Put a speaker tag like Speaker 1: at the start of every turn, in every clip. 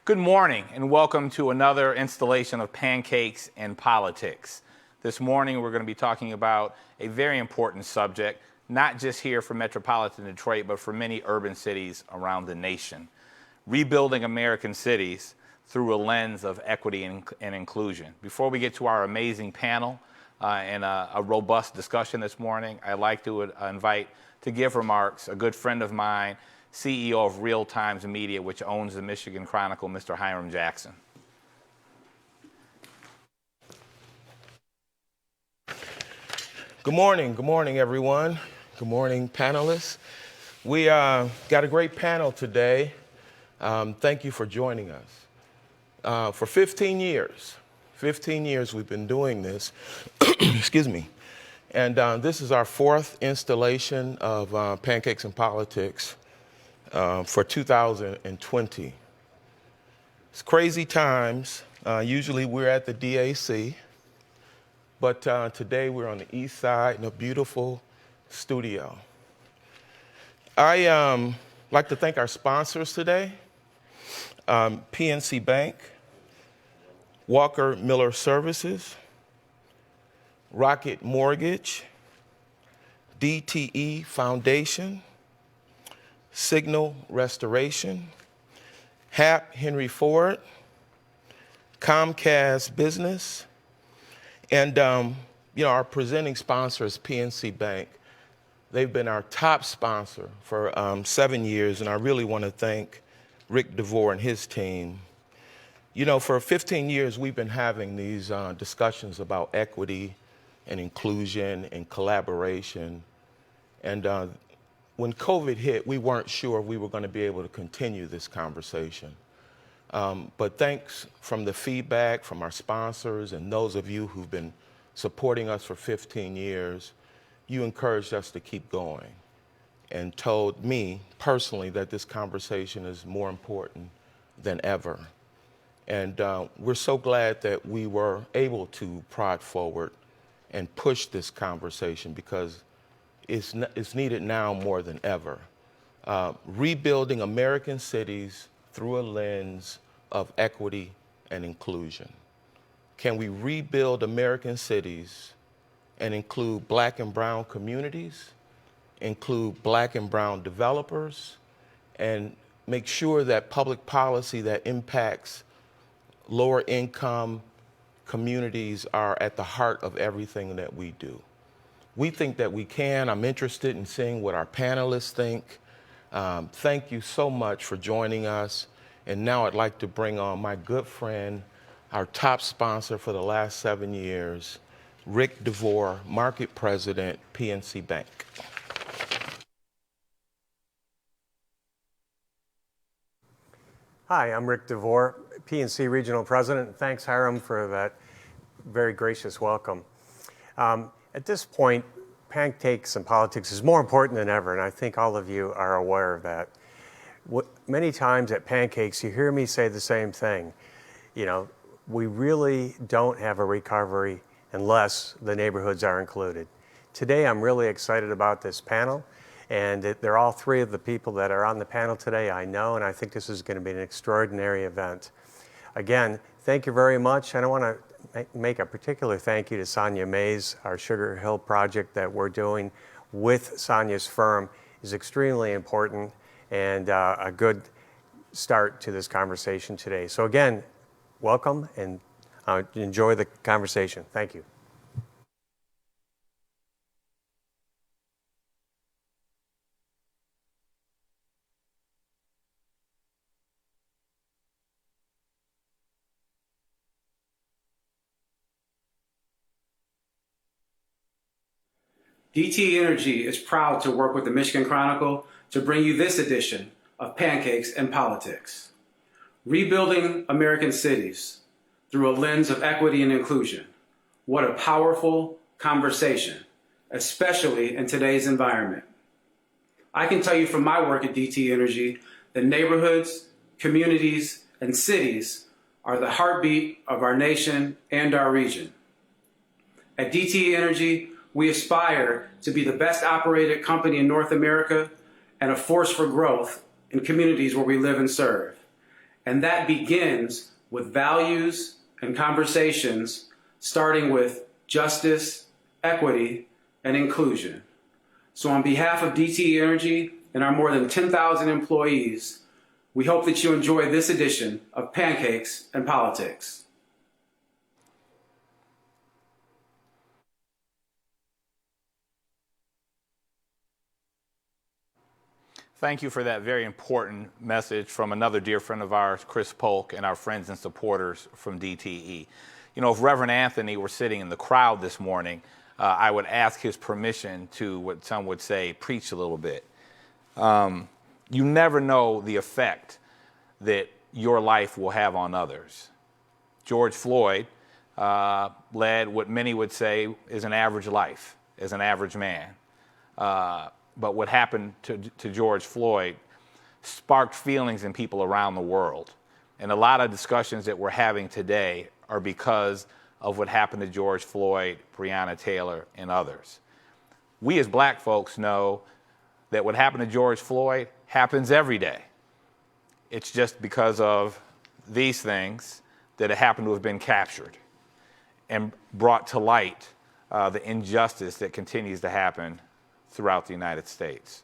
Speaker 1: Good morning and welcome to another installation of Pancakes and Politics. This morning we're going to be talking about a very important subject, not just here for metropolitan Detroit, but for many urban cities around the nation. Rebuilding American cities through a lens of equity and inclusion. Before we get to our amazing panel and a robust discussion this morning, I'd like to invite to give remarks a good friend of mine, CEO of Real Times Media, which owns the Michigan Chronicle, Mr. Hiram Jackson.
Speaker 2: Good morning, everyone. Good morning, panelists. We got a great panel today. Thank you for joining us. For 15 years we've been doing this, excuse me, and this is our fourth installation of Pancakes and Politics for 2020. It's crazy times. Usually we're at the DAC, but today we're on the east side in a beautiful studio. I like to thank our sponsors today, PNC Bank, Walker Miller Services, Rocket Mortgage, DTE Foundation, Signal Restoration, Hap Henry Ford, Comcast Business, and our presenting sponsor is PNC Bank. They've been our top sponsor for 7 years, and I really want to thank Rick DeVore and his team. You know, for 15 years we've been having these discussions about equity and inclusion and collaboration, and when COVID hit, we weren't sure we were going to be able to continue this conversation. But thanks from the feedback from our sponsors and those of you who've been supporting us for 15 years, you encouraged us to keep going and told me personally that this conversation is more important than ever. And we're so glad that we were able to prod forward and push this conversation because it's needed now more than ever. Rebuilding American cities through a lens of equity and inclusion. Can we rebuild American cities and include Black and brown communities, include Black and brown developers, and make sure that public policy that impacts lower income communities are at the heart of everything that we do? We think that we can. I'm interested in seeing what our panelists think. Thank you so much for joining us. And now I'd like to bring on my good friend, our top sponsor for the last 7 years, Rick DeVore, Market President, PNC Bank.
Speaker 3: Hi, I'm Rick DeVore, PNC Regional President. Thanks, Hiram, for that very gracious welcome. At this point, Pancakes and Politics is more important than ever, and I think all of you are aware of that. Many times at Pancakes, you hear me say the same thing. You know, we really don't have a recovery unless the neighborhoods are included. Today, I'm really excited about this panel, and they're all three of the people that are on the panel today I know, and I think this is going to be an extraordinary event. Again, thank you very much, and I want to make a particular thank you to Sonia Mays. Our Sugar Hill project that we're doing with Sonia's firm is extremely important and a good start to this conversation today. So again, welcome and enjoy the conversation. Thank you.
Speaker 4: DTE Energy is proud to work with the Michigan Chronicle to bring you this edition of Pancakes and Politics. Rebuilding American cities through a lens of equity and inclusion. What a powerful conversation, especially in today's environment. I can tell you from my work at DTE Energy that neighborhoods, communities, and cities are the heartbeat of our nation and our region. At DTE Energy, we aspire to be the best operated company in North America and a force for growth in communities where we live and serve. And that begins with values and conversations, starting with justice, equity, and inclusion. So on behalf of DTE Energy and our more than 10,000 employees, we hope that you enjoy this edition of Pancakes and Politics.
Speaker 1: Thank you for that very important message from another dear friend of ours, Chris Polk, and our friends and supporters from DTE. You know, if Reverend Anthony were sitting in the crowd this morning, I would ask his permission to, what some would say, preach a little bit. You never know the effect that your life will have on others. George Floyd led what many would say is an average life, as an average man. But what happened to George Floyd sparked feelings in people around the world. And a lot of discussions that we're having today are because of what happened to George Floyd, Breonna Taylor, and others. We as black folks know that what happened to George Floyd happens every day. It's just because of these things that it happened to have been captured and brought to light the injustice that continues to happen throughout the United States.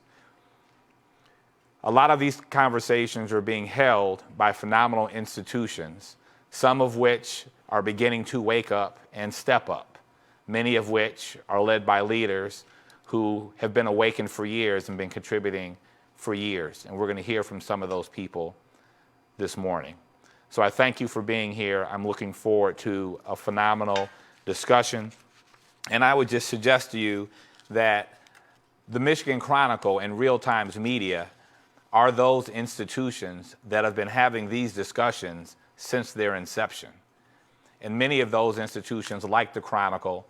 Speaker 1: A lot of these conversations are being held by phenomenal institutions, some of which are beginning to wake up and step up, many of which are led by leaders who have been awakened for years and been contributing for years. And we're going to hear from some of those people this morning. So I thank you for being here. I'm looking forward to a phenomenal discussion. And I would just suggest to you that the Michigan Chronicle and Real Times Media are those institutions that have been having these discussions since their inception. And many of those institutions, like the Chronicle,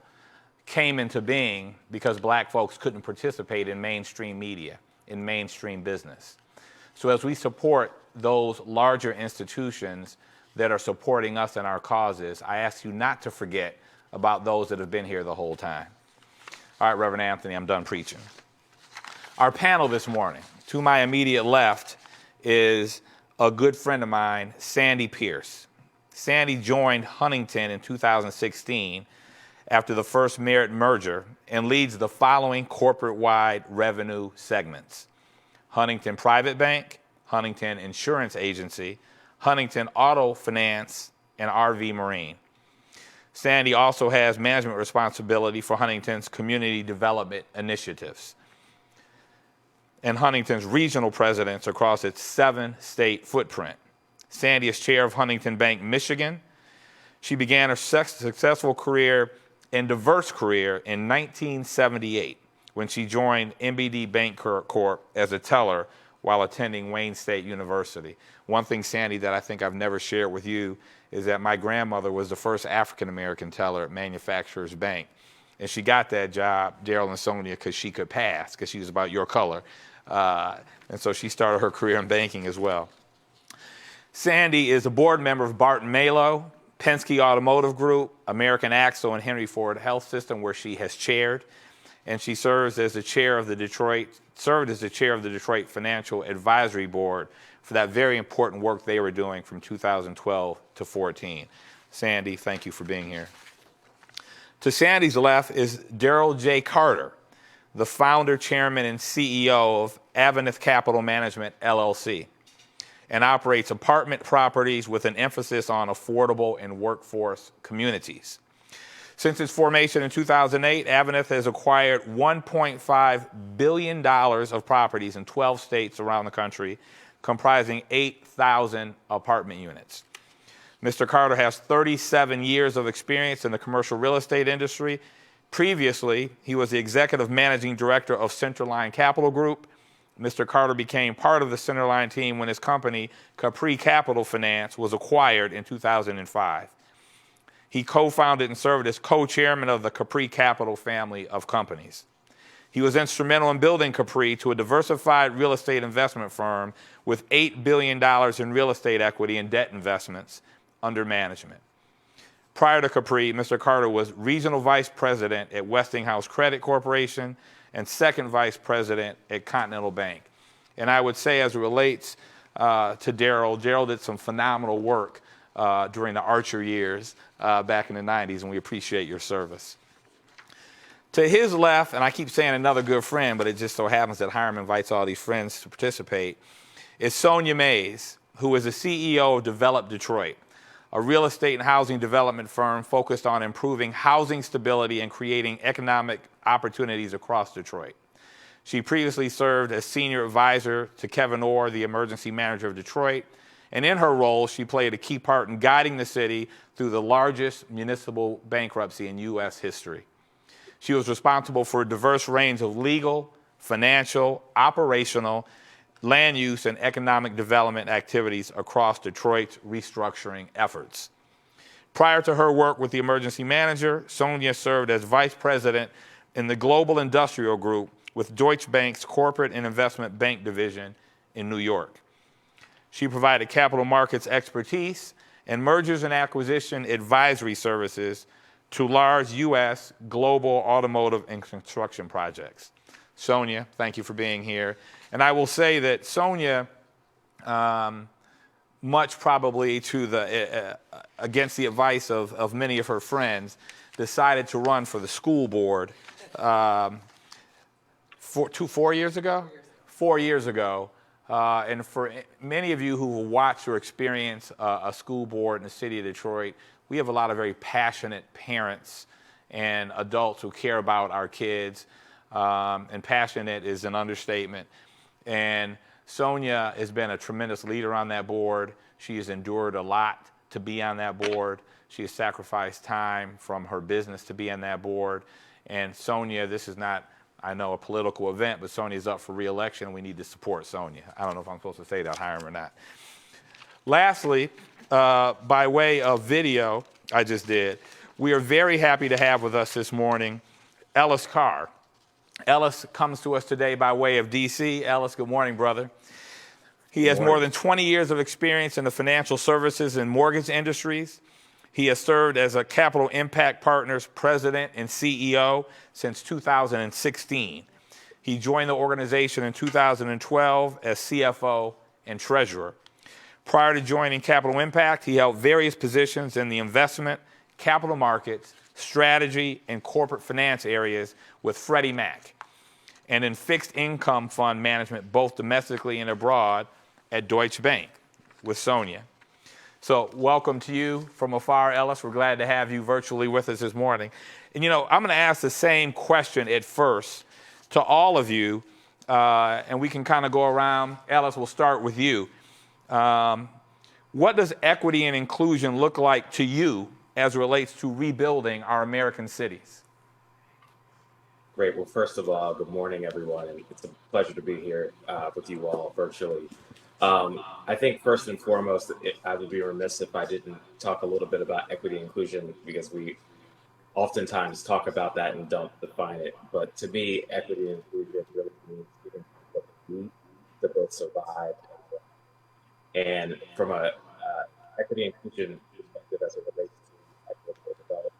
Speaker 1: came into being because black folks couldn't participate in mainstream media, in mainstream business. So as we support those larger institutions that are supporting us and our causes, I ask you not to forget about those that have been here the whole time. All right, Reverend Anthony, I'm done preaching. Our panel this morning, to my immediate left, is a good friend of mine, Sandy Pierce. Sandy joined Huntington in 2016 after the first merit merger and leads the following corporate-wide revenue segments: Huntington Private Bank, Huntington Insurance Agency, Huntington Auto Finance, and RV Marine. Sandy also has management responsibility for Huntington's community development initiatives and Huntington's regional presidents across its 7-state footprint. Sandy is chair of Huntington Bank, Michigan. She began her successful career and diverse career in 1978 when she joined MBD Bank Corp as a teller while attending Wayne State University. One thing, Sandy, that I think I've never shared with you is that my grandmother was the first African-American teller at Manufacturers Bank. And she got that job, Daryl and Sonia, because she could pass, because she was about your color. And so she started her career in banking as well. Sandy is a board member of Barton Malow, Penske Automotive Group, American Axle, and Henry Ford Health System, where she has chaired. And she served as the chair of the Detroit Financial Advisory Board for that very important work they were doing from 2012 to 14. Sandy, thank you for being here. To Sandy's left is Daryl J. Carter, the founder, chairman, and CEO of Avenith Capital Management, LLC, and operates apartment properties with an emphasis on affordable and workforce communities. Since its formation in 2008, Avenith has acquired $1.5 billion of properties in 12 states around the country, comprising 8,000 apartment units. Mr. Carter has 37 years of experience in the commercial real estate industry. Previously, he was the executive managing director of Centerline Capital Group. Mr. Carter became part of the Centerline team when his company, Capri Capital Finance, was acquired in 2005. He co-founded and served as co-chairman of the Capri Capital family of companies. He was instrumental in building Capri to a diversified real estate investment firm with $8 billion in real estate equity and debt investments under management. Prior to Capri, Mr. Carter was regional vice president at Westinghouse Credit Corporation and second vice president at Continental Bank. And I would say, as it relates to Daryl. Daryl did some phenomenal work during the Archer years back in the 90s, and we appreciate your service. To his left, and I keep saying another good friend, but it just so happens that Hiram invites all these friends to participate, is Sonia Mays, who is the CEO of Develop Detroit, a real estate and housing development firm focused on improving housing stability and creating economic opportunities across Detroit. She previously served as senior advisor to Kevin Orr, the emergency manager of Detroit, and in her role, she played a key part in guiding the city through the largest municipal bankruptcy in U.S. history. She was responsible for a diverse range of legal, financial, operational, land use, and economic development activities across Detroit's restructuring efforts. Prior to her work with the emergency manager, Sonia served as vice president in the Global Industrial Group with Deutsche Bank's Corporate and Investment Bank Division in New York. She provided capital markets expertise and mergers and acquisition advisory services to large U.S. global automotive and construction projects. Sonia, thank you for being here. And I will say that Sonia, much probably to the, against the advice of many of her friends, decided to run for the school board 4 years ago? 4 years ago. And for many of you who will watch or experience a school board in the city of Detroit, we have a lot of very passionate parents and adults who care about our kids. And passionate is an understatement. And Sonia has been a tremendous leader on that board. She has endured a lot to be on that board. She has sacrificed time from her business to be on that board. And Sonia, this is not, I know, a political event, but Sonia's up for re-election. We need to support Sonia. I don't know if I'm supposed to say that, Hiram, or not. Lastly, by way of video, I just did, we are very happy to have with us this morning Ellis Carr. Ellis comes to us today by way of D.C. Ellis, good morning, brother. He has more than 20 years of experience in the financial services and mortgage industries. He has served as a Capital Impact Partners president and CEO since 2016. He joined the organization in 2012 as CFO and treasurer. Prior to joining Capital Impact, he held various positions in the investment, capital markets, strategy, and corporate finance areas with Freddie Mac, and in fixed income fund management, both domestically and abroad, at Deutsche Bank with Sonia. So welcome to you from afar, Ellis. We're glad to have you virtually with us this morning. And you know, I'm going to ask the same question at first to all of you, and we can kind of go around. Ellis, we'll start with you. What does equity and inclusion look like to you as it relates to rebuilding our American cities?
Speaker 5: Great. Well, first of all, good morning, everyone. And it's a pleasure to be here with you all virtually. I think first and foremost, I would be remiss if I didn't talk a little bit about equity and inclusion, because we oftentimes talk about that and don't define it. But to me, equity and inclusion really means giving people what they need to both survive and grow. And from a equity and inclusion perspective as it relates to equitable development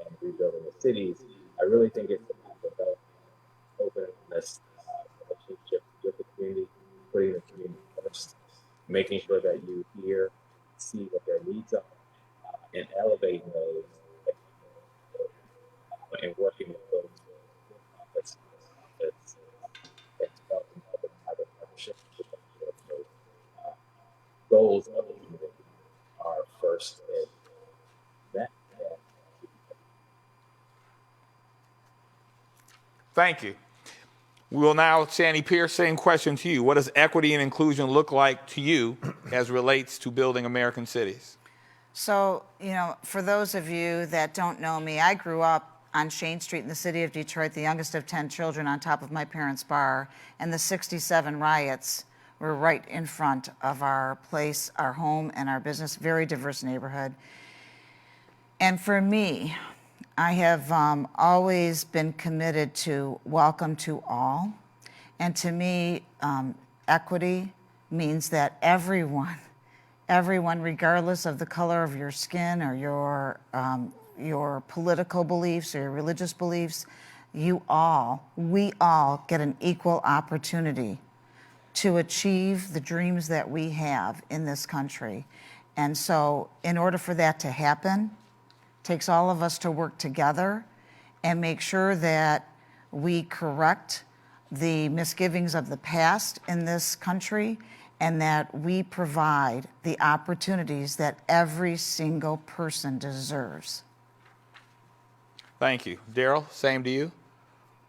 Speaker 5: and rebuilding the cities, I really think it's about developing openness, relationship with the community, putting the community first, making sure that you hear, see what their needs are, and elevating those, and working with those nonprofits and developing public-private partnerships to make sure those goals of the community are first and met.
Speaker 1: Thank you. We will now, Sandy Pierce, same question to you. What does equity and inclusion look like to you as it relates to building American cities?
Speaker 6: So, you know, for those of you that don't know me, I grew up on Shane Street in the city of Detroit, the youngest of 10 children on top of my parents' bar, and the 67 riots were right in front of our place, our home, and our business. Very diverse neighborhood. And for me, I have always been committed to welcome to all. And to me, equity means that everyone, regardless of the color of your skin or your political beliefs or your religious beliefs, we all get an equal opportunity to achieve the dreams that we have in this country. And so in order for that to happen, it takes all of us to work together and make sure that we correct the misgivings of the past in this country and that we provide the opportunities that every single person deserves.
Speaker 1: Thank you. Daryl, same to you.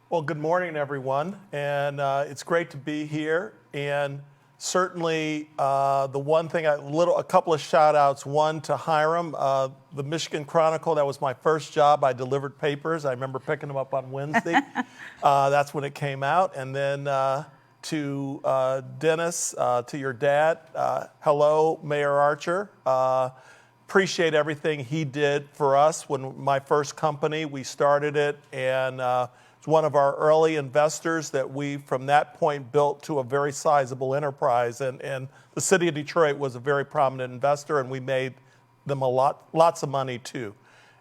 Speaker 7: Well, good morning, everyone, and it's great to be here. And certainly, the one thing, a couple of shout outs. One to Hiram, the Michigan Chronicle. That was my first job. I delivered papers. I remember picking them up on Wednesday. That's when it came out. And then to Dennis, to your dad, hello, Mayor Archer. Appreciate everything he did for us when my first company, we started it, and it's one of our early investors that we, from that point, built to a very sizable enterprise. And the city of Detroit was a very prominent investor, and we made them lots of money too.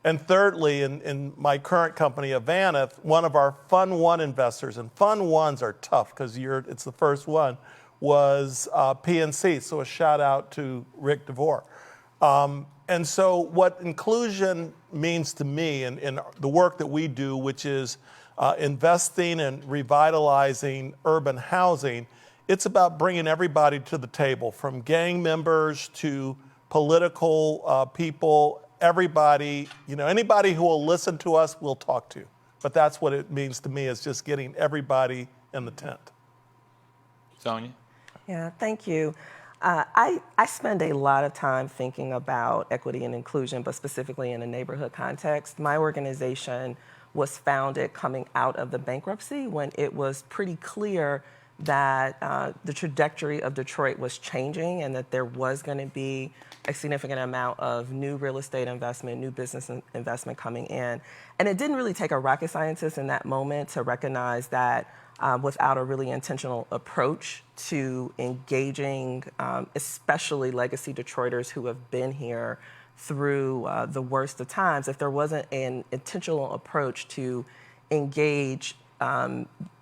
Speaker 7: And thirdly, in my current company, Avaneth, one of our Fund One investors, and Fund Ones are tough because it's the first one, was PNC. So a shout out to Rick DeVore. And so what inclusion means to me in the work that we do, which is investing and revitalizing urban housing, it's about bringing everybody to the table, from gang members to political people, everybody, anybody who will listen to us, we'll talk to. But that's what it means to me, is just getting everybody in the tent.
Speaker 1: Sonia?
Speaker 8: Yeah, thank you. I spend a lot of time thinking about equity and inclusion, but specifically in a neighborhood context. My organization was founded coming out of the bankruptcy when it was pretty clear that the trajectory of Detroit was changing and that there was going to be a significant amount of new real estate investment, new business investment coming in. And it didn't really take a rocket scientist in that moment to recognize that without a really intentional approach to engaging, especially legacy Detroiters who have been here through the worst of times, if there wasn't an intentional approach to engage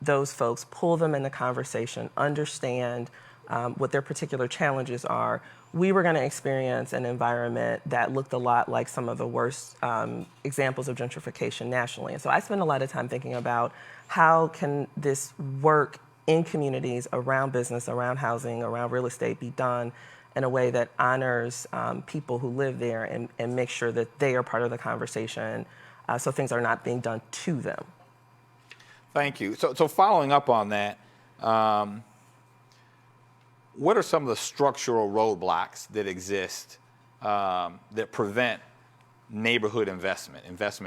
Speaker 8: those folks, pull them in the conversation, understand what their particular challenges are, we were going to experience an environment that looked a lot like some of the worst examples of gentrification nationally. And so I spend a lot of time thinking about how can this work in communities around business, around housing, around real estate be done in a way that honors people who live there and make sure that they are part of the conversation so things are not being done to them.
Speaker 1: Thank you. So following up on that, what are some of the structural roadblocks that exist that prevent neighborhood investment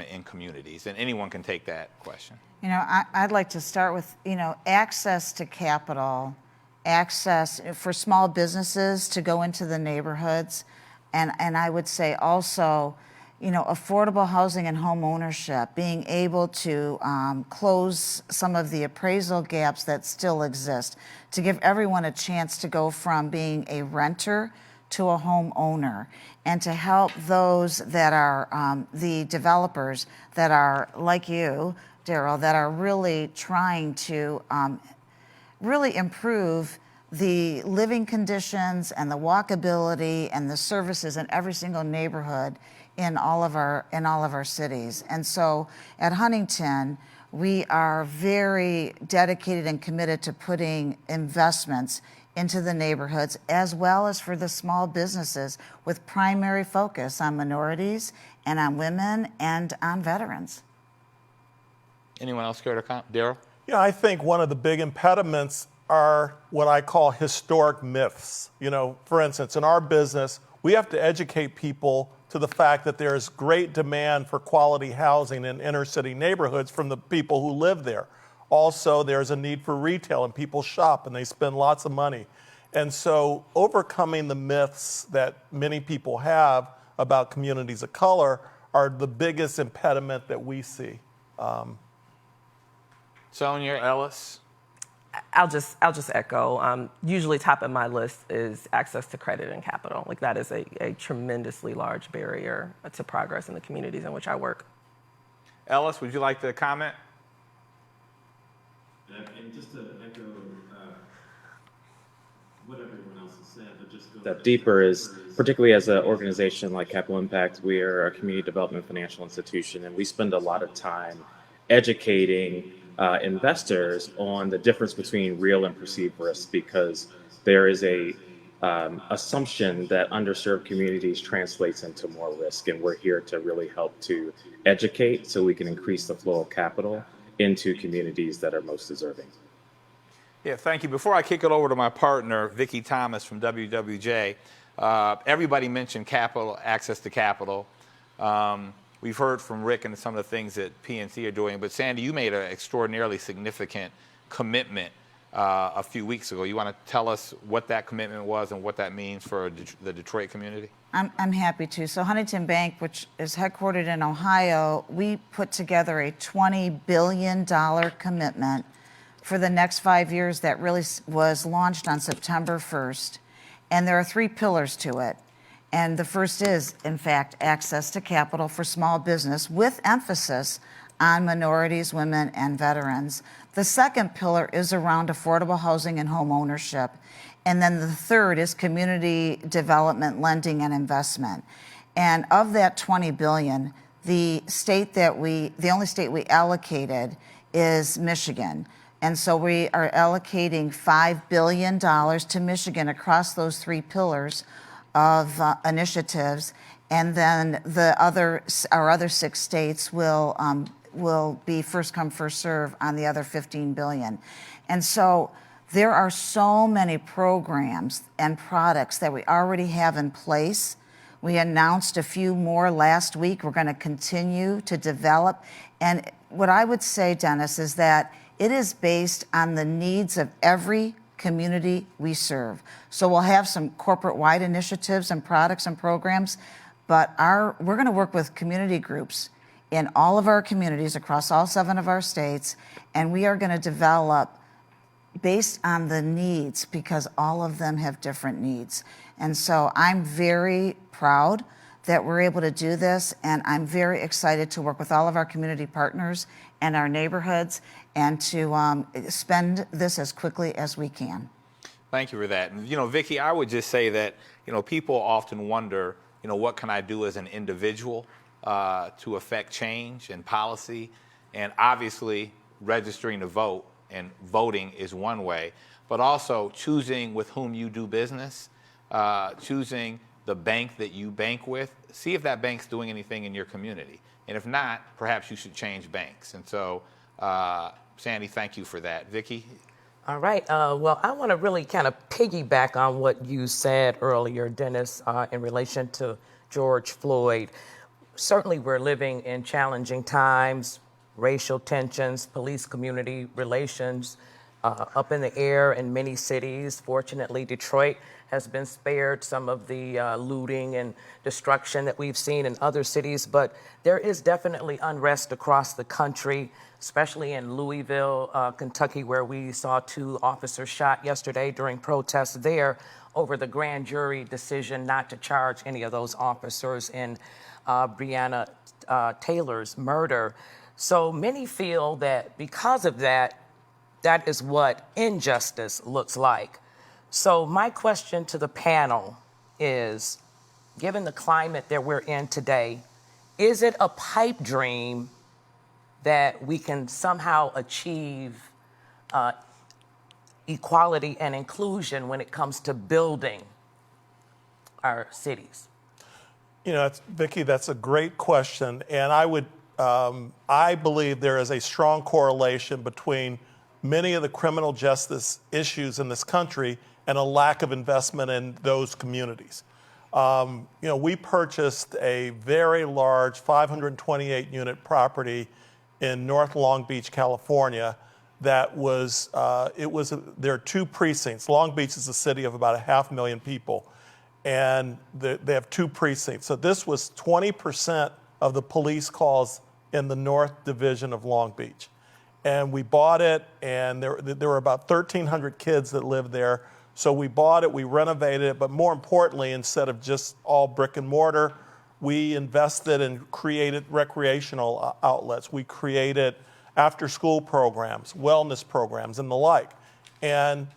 Speaker 1: in communities? And anyone can take that question.
Speaker 6: I'd like to start with, access to capital, access for small businesses to go into the neighborhoods. And I would say also, affordable housing and home ownership, being able to close some of the appraisal gaps that still exist, to give everyone a chance to go from being a renter to a home owner, and to help those that are the developers that are like you, Daryl, that are really trying to really improve the living conditions and the walkability and the services in every single neighborhood in all of our cities. And so at Huntington, we are very dedicated and committed to putting investments into the neighborhoods, as well as for the small businesses, with primary focus on minorities and on women and on veterans.
Speaker 1: Anyone else care to comment? Daryl?
Speaker 7: Yeah, I think one of the big impediments are what I call historic myths. For instance, in our business, we have to educate people to the fact that there's great demand for quality housing in inner city neighborhoods from the people who live there. Also, there's a need for retail, and people shop and they spend lots of money. And so overcoming the myths that many people have about communities of color are the biggest impediment that we see.
Speaker 1: Sonia, Ellis?
Speaker 8: I'll just echo. Usually top of my list is access to credit and capital. Like, that is a tremendously large barrier to progress in the communities in which I work.
Speaker 1: Ellis, would you like to comment?
Speaker 9: And just to echo
Speaker 5: step deeper is, particularly as an organization like Capital Impact, we are a community development financial institution, and we spend a lot of time educating investors on the difference between real and perceived risk, because there is a assumption that underserved communities translates into more risk, and we're here to really help to educate so we can increase the flow of capital into communities that are most deserving.
Speaker 1: Yeah, thank you. Before I kick it over to my partner, Vicki Thomas from WWJ, everybody mentioned capital, access to capital. We've heard from Rick and some of the things that PNC are doing, but Sandy, you made an extraordinarily significant commitment a few weeks ago. You want to tell us what that commitment was and what that means for the Detroit community?
Speaker 6: I'm happy to. So Huntington Bank, which is headquartered in Ohio, we put together a $20 billion commitment for the next 5 years that really was launched on September 1st. And there are 3 pillars to it. And the first is, in fact, access to capital for small business with emphasis on minorities, women, and veterans. The second pillar is around affordable housing and home ownership. And then the third is community development, lending, and investment. And of that $20 billion, the only state we allocated is Michigan. And so we are allocating $5 billion to Michigan across those 3 pillars of initiatives. And then our other 6 states will be first come, first serve on the other $15 billion. And so there are so many programs and products that we already have in place. We announced a few more last week. We're going to continue to develop. And what I would say, Dennis, is that it is based on the needs of every community we serve. So we'll have some corporate-wide initiatives and products and programs, but we're going to work with community groups in all of our communities across all 7 of our states, and we are going to develop based on the needs, because all of them have different needs. And so I'm very proud that we're able to do this, and I'm very excited to work with all of our community partners and our neighborhoods and to spend this as quickly as we can.
Speaker 1: Thank you for that. And, Vicki, I would just say that, people often wonder, what can I do as an individual to affect change and policy? And obviously, registering to vote and voting is one way, but also choosing with whom you do business, choosing the bank that you bank with, see if that bank's doing anything in your community. And if not, perhaps you should change banks. And so, Sandy, thank you for that. Vicki?
Speaker 9: All right. Well, I want to really kind of piggyback on what you said earlier, Dennis, in relation to George Floyd. Certainly, we're living in challenging times, racial tensions, police-community relations up in the air in many cities. Fortunately, Detroit has been spared some of the looting and destruction that we've seen in other cities, but there is definitely unrest across the country, especially in Louisville, Kentucky, where we saw 2 officers shot yesterday during protests there over the grand jury decision not to charge any of those officers in Breonna Taylor's murder. So many feel that because of that, that is what injustice looks like. So my question to the panel is, given the climate that we're in today, is it a pipe dream that we can somehow achieve equality and inclusion when it comes to building our cities?
Speaker 7: Vicki, that's a great question. And I believe there is a strong correlation between many of the criminal justice issues in this country and a lack of investment in those communities. We purchased a very large 528-unit property in North Long Beach, California. There are 2 precincts. Long Beach is a city of about 500,000 people, and they have 2 precincts. So this was 20% of the police calls in the North Division of Long Beach. And we bought it, and there were about 1,300 kids that lived there. So we bought it, we renovated it, but more importantly, instead of just all brick and mortar, we invested and created recreational outlets. We created after-school programs, wellness programs, and the like. And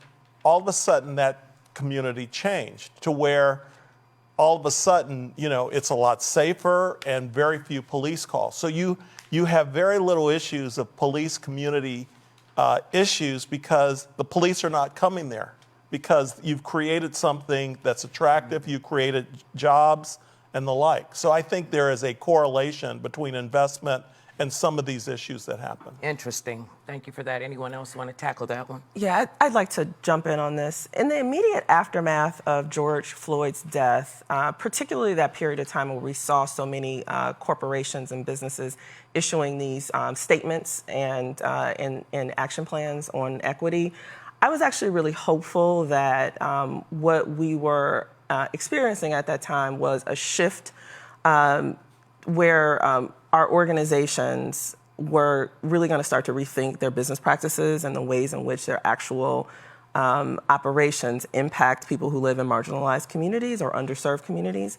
Speaker 7: all of a sudden, that community changed to where all of a sudden, it's a lot safer and very few police calls. So you have very little issues of police community issues because the police are not coming there, because you've created something that's attractive, you created jobs and the like. So I think there is a correlation between investment and some of these issues that happen.
Speaker 9: Interesting. Thank you for that. Anyone else want to tackle that one?
Speaker 8: Yeah, I'd like to jump in on this. In the immediate aftermath of George Floyd's death, particularly that period of time where we saw so many corporations and businesses issuing these statements and action plans on equity, I was actually really hopeful that what we were experiencing at that time was a shift where our organizations were really going to start to rethink their business practices and the ways in which their actual operations impact people who live in marginalized communities or underserved communities.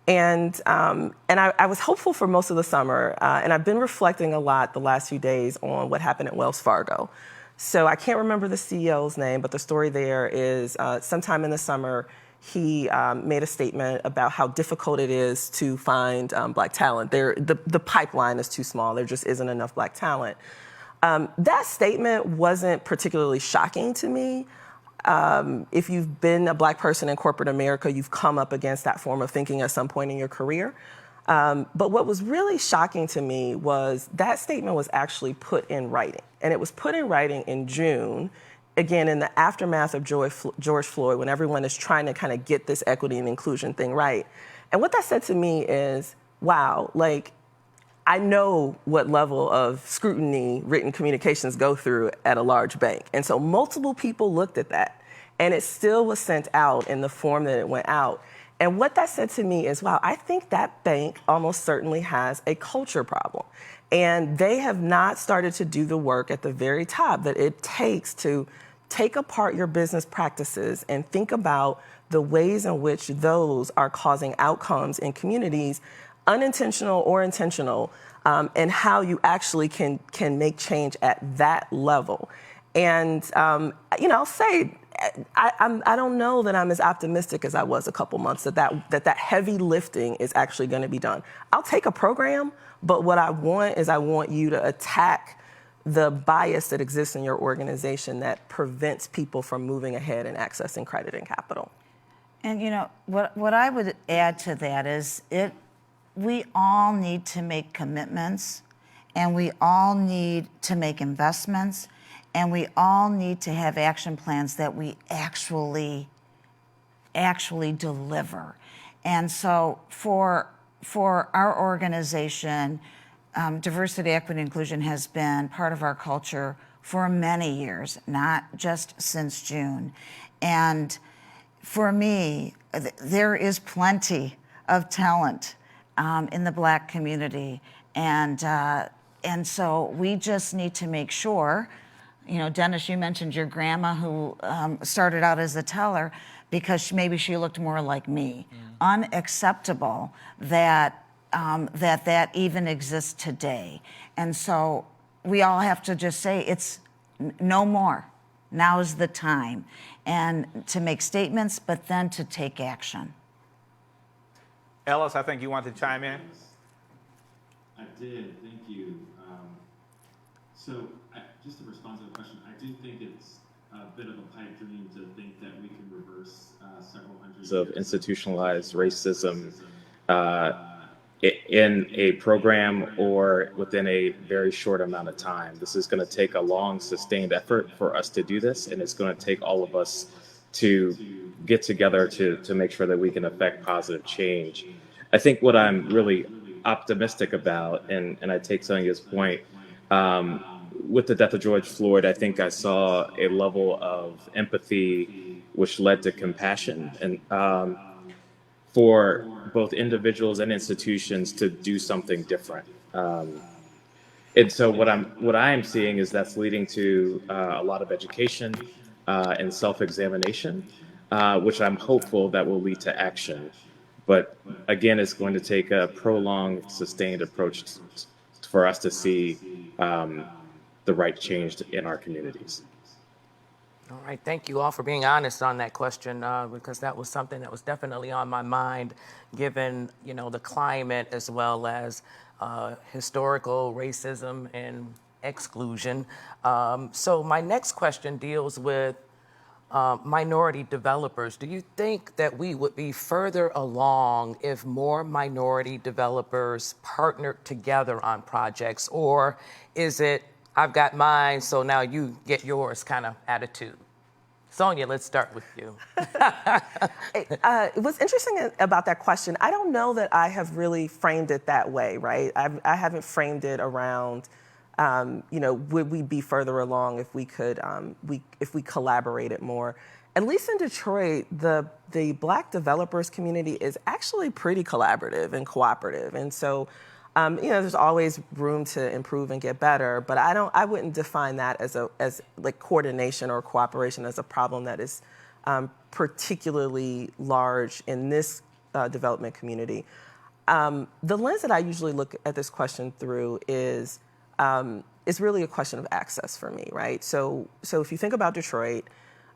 Speaker 8: And I was hopeful for most of the summer, and I've been reflecting a lot the last few days on what happened at Wells Fargo. So I can't remember the CEO's name, but the story there is sometime in the summer, he made a statement about how difficult it is to find black talent. The pipeline is too small. There just isn't enough black talent. That statement wasn't particularly shocking to me. If you've been a black person in corporate America, you've come up against that form of thinking at some point in your career. But what was really shocking to me was that statement was actually put in writing. And it was put in writing in June, again, in the aftermath of George Floyd, when everyone is trying to kind of get this equity and inclusion thing right. And what that said to me is, wow, like, I know what level of scrutiny written communications go through at a large bank. And so multiple people looked at that, and it still was sent out in the form that it went out. And what that said to me is, wow, I think that bank almost certainly has a culture problem. And they have not started to do the work at the very top that it takes to take apart your business practices and think about the ways in which those are causing outcomes in communities, unintentional or intentional, and how you actually can make change at that level. And I'll say, I don't know that I'm as optimistic as I was a couple months that heavy lifting is actually going to be done. I'll take a program, but what I want you to attack the bias that exists in your organization that prevents people from moving ahead and accessing credit and capital.
Speaker 6: And what I would add to that is we all need to make commitments, and we all need to make investments, and we all need to have action plans that we actually deliver. And so for our organization, diversity, equity, inclusion has been part of our culture for many years, not just since June. And for me, there is plenty of talent in the Black community. And so we just need to make sure, Dennis, you mentioned your grandma who started out as a teller because maybe she looked more like me. Unacceptable that that even exists today. And so we all have to just say it's no more. Now is the time. And to make statements, but then to take action.
Speaker 1: Ellis, I think you want to chime in.
Speaker 10: I did, thank you. Just to respond to the question, I do think it's a bit of a pipe dream to think that we can reverse several hundred
Speaker 5: of institutionalized racism in a program or within a very short amount of time. This is going to take a long, sustained effort for us to do this, and it's going to take all of us to get together to make sure that we can affect positive change. I think what I'm really optimistic about, and I take Sonia's point, with the death of George Floyd, I think I saw a level of empathy which led to compassion, and for both individuals and institutions to do something different. And so what I'm seeing is that's leading to a lot of education and self-examination, which I'm hopeful that will lead to action. But again, it's going to take a prolonged, sustained approach for us to see the right change in our communities.
Speaker 9: All right, thank you all for being honest on that question, because that was something that was definitely on my mind, given the climate as well as historical racism and exclusion. So my next question deals with minority developers. Do you think that we would be further along if more minority developers partnered together on projects, or is it I've got mine, so now you get yours kind of attitude? Sonia, let's start with you.
Speaker 8: What's interesting about that question, I don't know that I have really framed it that way, right? I haven't framed it around, would we be further along if we could, if we collaborated more? At least in Detroit, the Black developers community is actually pretty collaborative and cooperative, and so. There's always room to improve and get better, but I wouldn't define that as like coordination or cooperation as a problem that is particularly large in this development community. The lens that I usually look at this question through is really a question of access for me, right? So if you think about Detroit,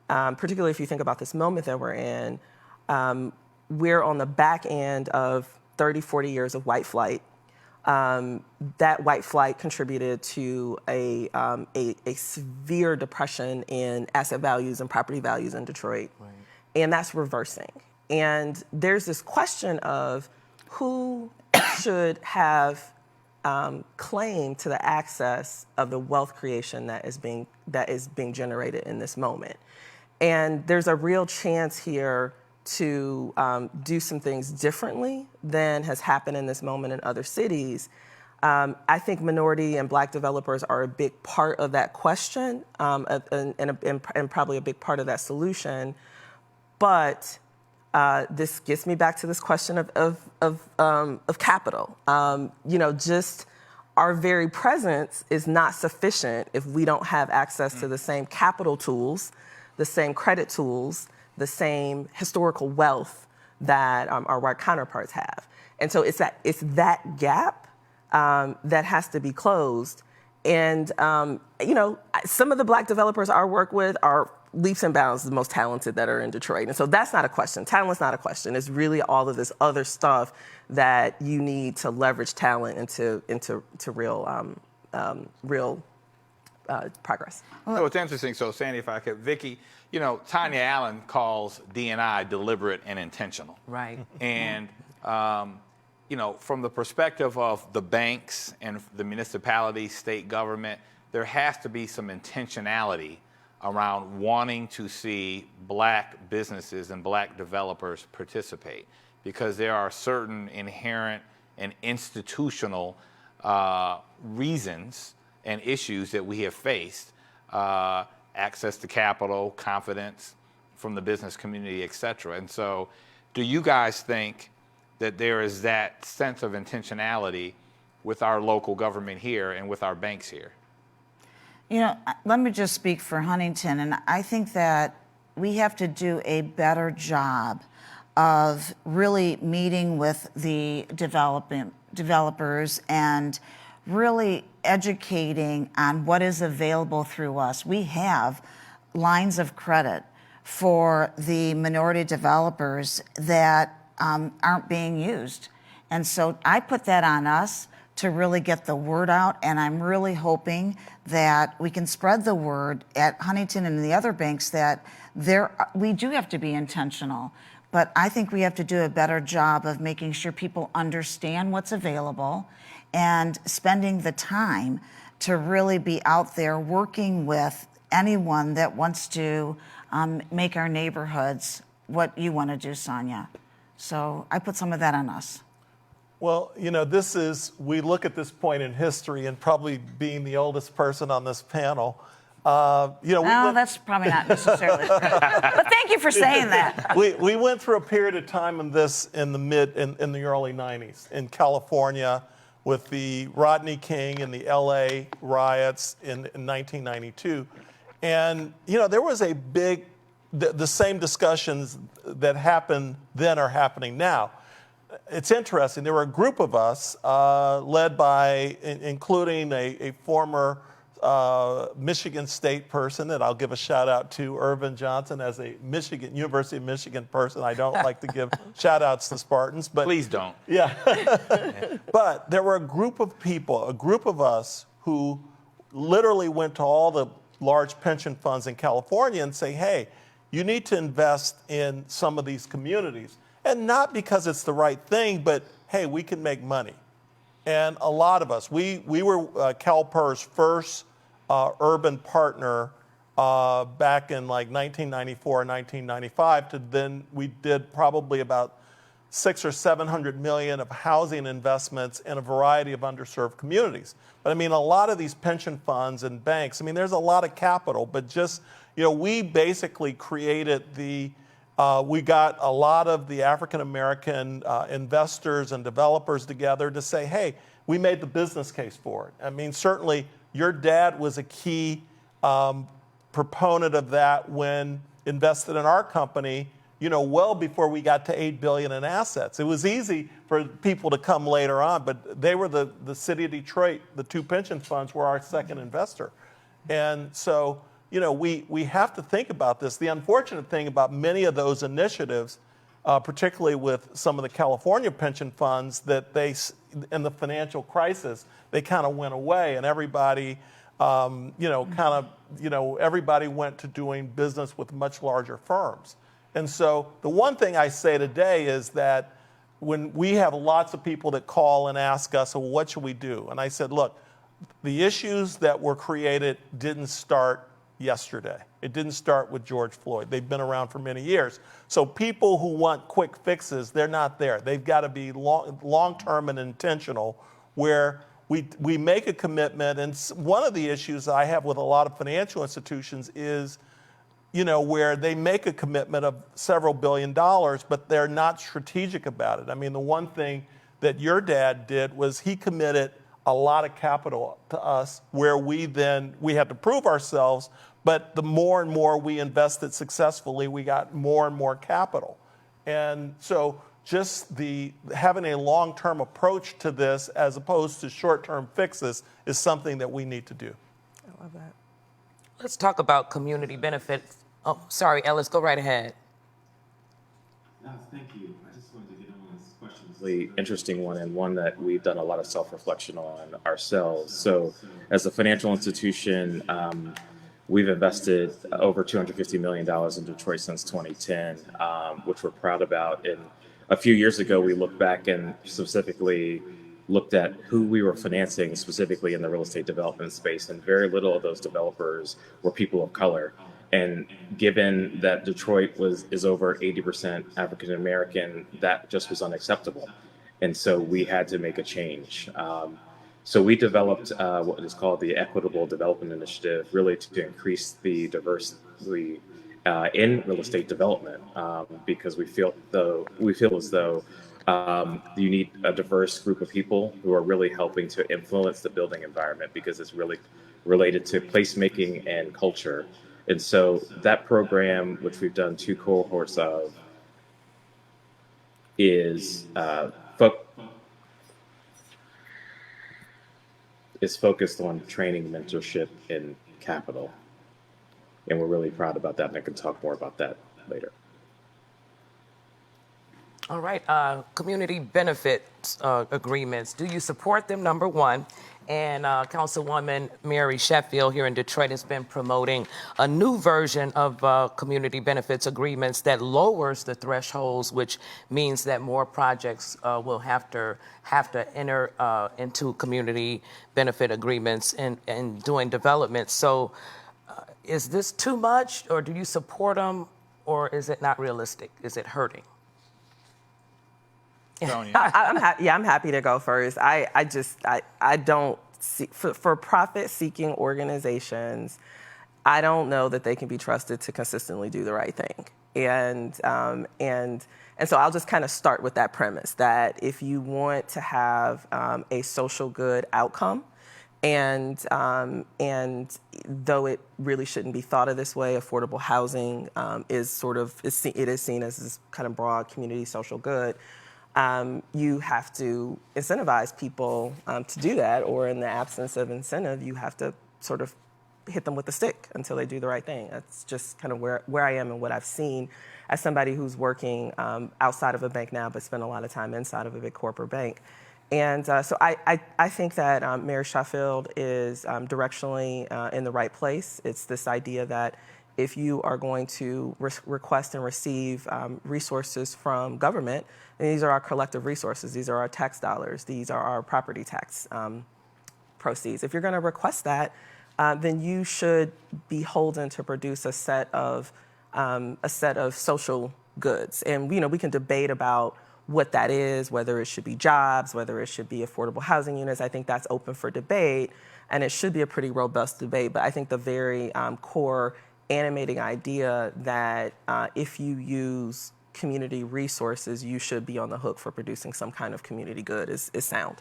Speaker 8: particularly if you think about this moment that we're in, we're on the back end of 30, 40 years of white flight. That white flight contributed to a severe depression in asset values and property values in Detroit, right. And that's reversing. And there's this question of who should have claim to the access of the wealth creation that is being generated in this moment. And there's a real chance here to do some things differently than has happened in this moment in other cities. I think minority and Black developers are a big part of that question and probably a big part of that solution. But this gets me back to this question of capital. Just our very presence is not sufficient if we don't have access to the same capital tools, the same credit tools, the same historical wealth that our white counterparts have. And so it's that gap that has to be closed. And, some of the Black developers I work with are leaps and bounds the most talented that are in Detroit. And so that's not a question. Talent's not a question. It's really all of this other stuff that you need to leverage talent into real progress.
Speaker 1: So it's interesting. So, Sandy, if I could, Vicki, Tanya Allen calls D&I deliberate and intentional.
Speaker 9: Right.
Speaker 1: And, from the perspective of the banks and the municipality, state government, there has to be some intentionality around wanting to see Black businesses and Black developers participate, because there are certain inherent and institutional reasons and issues that we have faced, access to capital, confidence from the business community, et cetera. And so do you guys think that there is that sense of intentionality with our local government here and with our banks here?
Speaker 6: Let me just speak for Huntington, and I think that we have to do a better job of really meeting with the developers and really educating on what is available through us. We have lines of credit for the minority developers that aren't being used. And so I put that on us to really get the word out, and I'm really hoping that we can spread the word at Huntington and the other banks that we do have to be intentional. But I think we have to do a better job of making sure people understand what's available and spending the time to really be out there working with anyone that wants to make our neighborhoods what you want to do, Sonia. So I put some of that on us.
Speaker 7: Well, we look at this point in history, and probably being the oldest person on this panel,
Speaker 6: that's probably not necessarily true. But thank you for saying that.
Speaker 7: We went through a period of time in the early 90s in California with the Rodney King and the LA riots in 1992. And, there was the same discussions that happened then are happening now. It's interesting. There were a group of us led by, including a former Michigan State person, and I'll give a shout out to Irvin Johnson as a University of Michigan person. I don't like to give shout outs to Spartans, but
Speaker 1: Please don't.
Speaker 7: yeah. But there were a group of people, a group of us who literally went to all the large pension funds in California and say, hey, you need to invest in some of these communities. And not because it's the right thing, but hey, we can make money. And a lot of us, we were CalPER's first urban partner back in like 1994, 1995, to then we did probably about 600 or 700 million of housing investments in a variety of underserved communities. But I mean, a lot of these pension funds and banks, I mean, there's a lot of capital, but just, you know, we basically created we got a lot of the African-American investors and developers together to say, hey, we made the business case for it. I mean, certainly your dad was a key proponent of that when invested in our company, you know, well before we got to $8 billion in assets. It was easy for people to come later on, but they were the city of Detroit, the two pension funds were our second investor. And so, you know, we have to think about this. The unfortunate thing about many of those initiatives, particularly with some of the California pension funds, that they, in the financial crisis, they kind of went away, and everybody, everybody went to doing business with much larger firms. And so the one thing I say today is that when we have lots of people that call and ask us, well, what should we do? And I said, look, the issues that were created didn't start yesterday. It didn't start with George Floyd. They've been around for many years. So people who want quick fixes, they're not there. They've got to be long-term and intentional, where we make a commitment. And one of the issues I have with a lot of financial institutions is, you know, where they make a commitment of several $1 billion, but they're not strategic about it. I mean, the one thing that your dad did was he committed a lot of capital to us, where we had to prove ourselves, but the more and more we invested successfully, we got more and more capital. And so just having a long-term approach to this as opposed to short-term fixes is something that we need to do.
Speaker 8: I love that.
Speaker 9: Let's talk about community benefits. Oh, sorry, Ellis, go right ahead.
Speaker 10: No, thank you. I just wanted to get on this question.
Speaker 5: Really interesting one, and one that we've done a lot of self-reflection on ourselves. So as a financial institution, we've invested over $250 million in Detroit since 2010, which we're proud about. And a few years ago, we looked back and specifically looked at who we were financing specifically in the real estate development space, and very little of those developers were people of color. And given that Detroit is over 80% African American, that just was unacceptable. And so we had to make a change. So we developed what is called the Equitable Development Initiative, really to increase the diversity in real estate development, because we feel as though you need a diverse group of people who are really helping to influence the building environment, because it's really related to placemaking and culture. And so that program, which we've done 2 cohorts of, is focused on training, mentorship, and capital. And we're really proud about that, and I can talk more about that later.
Speaker 9: All right, community benefits agreements. Do you support them, number one? And Councilwoman Mary Sheffield here in Detroit has been promoting a new version of community benefits agreements that lowers the thresholds, which means that more projects will have to enter into community benefit agreements and doing development. So is this too much, or do you support them, or is it not realistic? Is it hurting?
Speaker 8: I'm happy to go first. I don't see, for profit-seeking organizations, I don't know that they can be trusted to consistently do the right thing. And so I'll just kind of start with that premise, that if you want to have a social good outcome, and though it really shouldn't be thought of this way, affordable housing is seen as this kind of broad community social good. You have to incentivize people to do that, or in the absence of incentive, you have to sort of hit them with the stick until they do the right thing. That's just kind of where I am and what I've seen as somebody who's working outside of a bank now, but spent a lot of time inside of a big corporate bank. And so I think that Mayor Sheffield is directionally in the right place. It's this idea that if you are going to request and receive resources from government, and these are our collective resources, these are our tax dollars, these are our property tax proceeds. If you're going to request that, then you should be beholden to produce a set of social goods. And we can debate about what that is, whether it should be jobs, whether it should be affordable housing units. I think that's open for debate, and it should be a pretty robust debate. But I think the very core animating idea that if you use community resources, you should be on the hook for producing some kind of community good is sound.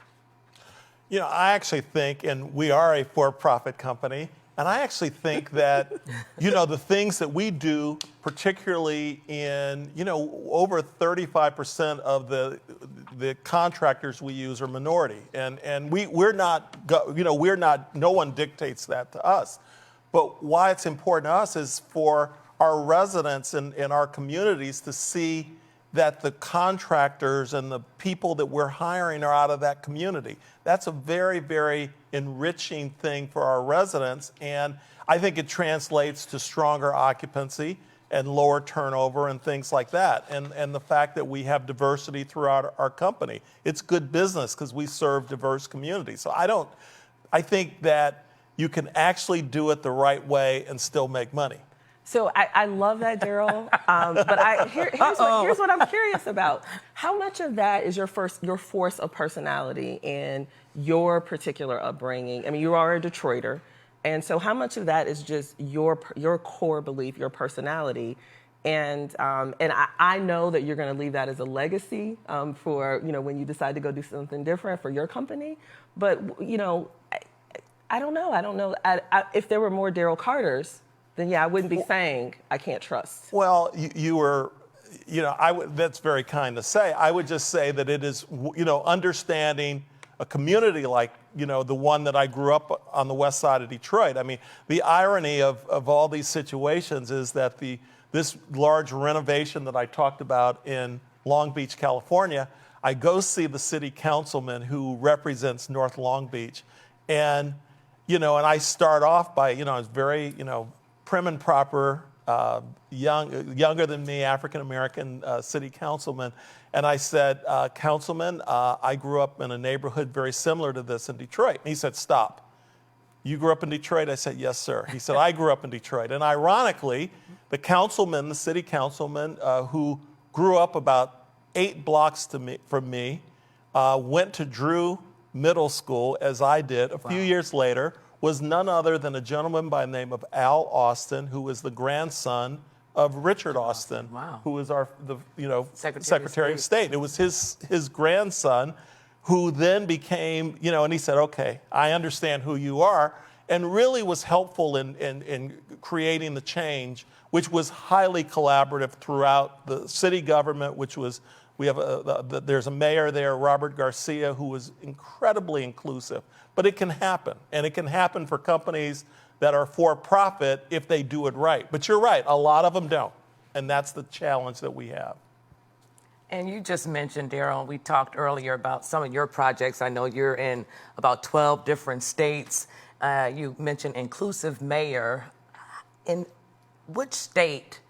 Speaker 7: I actually think, and we are a for-profit company, and I actually think that, the things that we do, particularly in, over 35% of the contractors we use are minority, and we're not, no one dictates that to us. But why it's important to us is for our residents in our communities to see that the contractors and the people that we're hiring are out of that community. That's a very, very enriching thing for our residents, and I think it translates to stronger occupancy and lower turnover and things like that. And the fact that we have diversity throughout our company, it's good business because we serve diverse communities. So I think that you can actually do it the right way and still make money.
Speaker 8: So I love that, Daryl. But here's what I'm curious about. How much of that is your force of personality and your particular upbringing? I mean, you are a Detroiter. And so how much of that is just your core belief, your personality? And I know that you're going to leave that as a legacy for, when you decide to go do something different for your company. But, I don't know. If there were more Daryl Carters, then yeah, I wouldn't be saying I can't trust.
Speaker 7: Well, you were, that's very kind to say. I would just say that it is, understanding a community like, the one that I grew up on the west side of Detroit. I mean, the irony of all these situations is that this large renovation that I talked about in Long Beach, California, I go see the city councilman who represents North Long Beach. And, and I start off by, I was very, prim and proper, younger than me, African-American city councilman. And I said, Councilman, I grew up in a neighborhood very similar to this in Detroit. And he said, stop. You grew up in Detroit? I said, yes, sir. He said, I grew up in Detroit. And ironically, the city councilman who grew up about 8 blocks from me, went to Drew Middle School, as I did, a few years later, was none other than a gentleman by the name of Al Austin, who was the grandson of Richard Austin, who was the Secretary of State. It was his grandson who then became, and he said, okay, I understand who you are, and really was helpful in creating the change, which was highly collaborative throughout the city government, there's a mayor there, Robert Garcia, who was incredibly inclusive. But it can happen, and it can happen for companies that are for-profit if they do it right. But you're right, a lot of them don't, and that's the challenge that we have.
Speaker 9: And you just mentioned, Daryl, we talked earlier about some of your projects. I know you're in about 12 different states. You mentioned inclusive mayor. In which state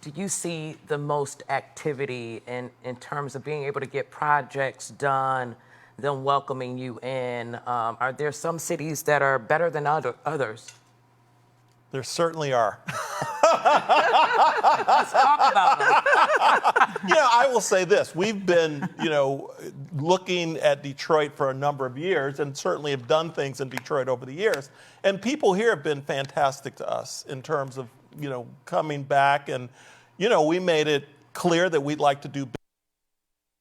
Speaker 9: do you see the most activity in terms of being able to get projects done, them welcoming you in? Are there some cities that are better than others?
Speaker 7: There certainly are.
Speaker 9: Let's talk about them.
Speaker 7: I will say this. We've been, looking at Detroit for a number of years and certainly have done things in Detroit over the years. And people here have been fantastic to us in terms of, coming back. And, we made it clear that we'd like to do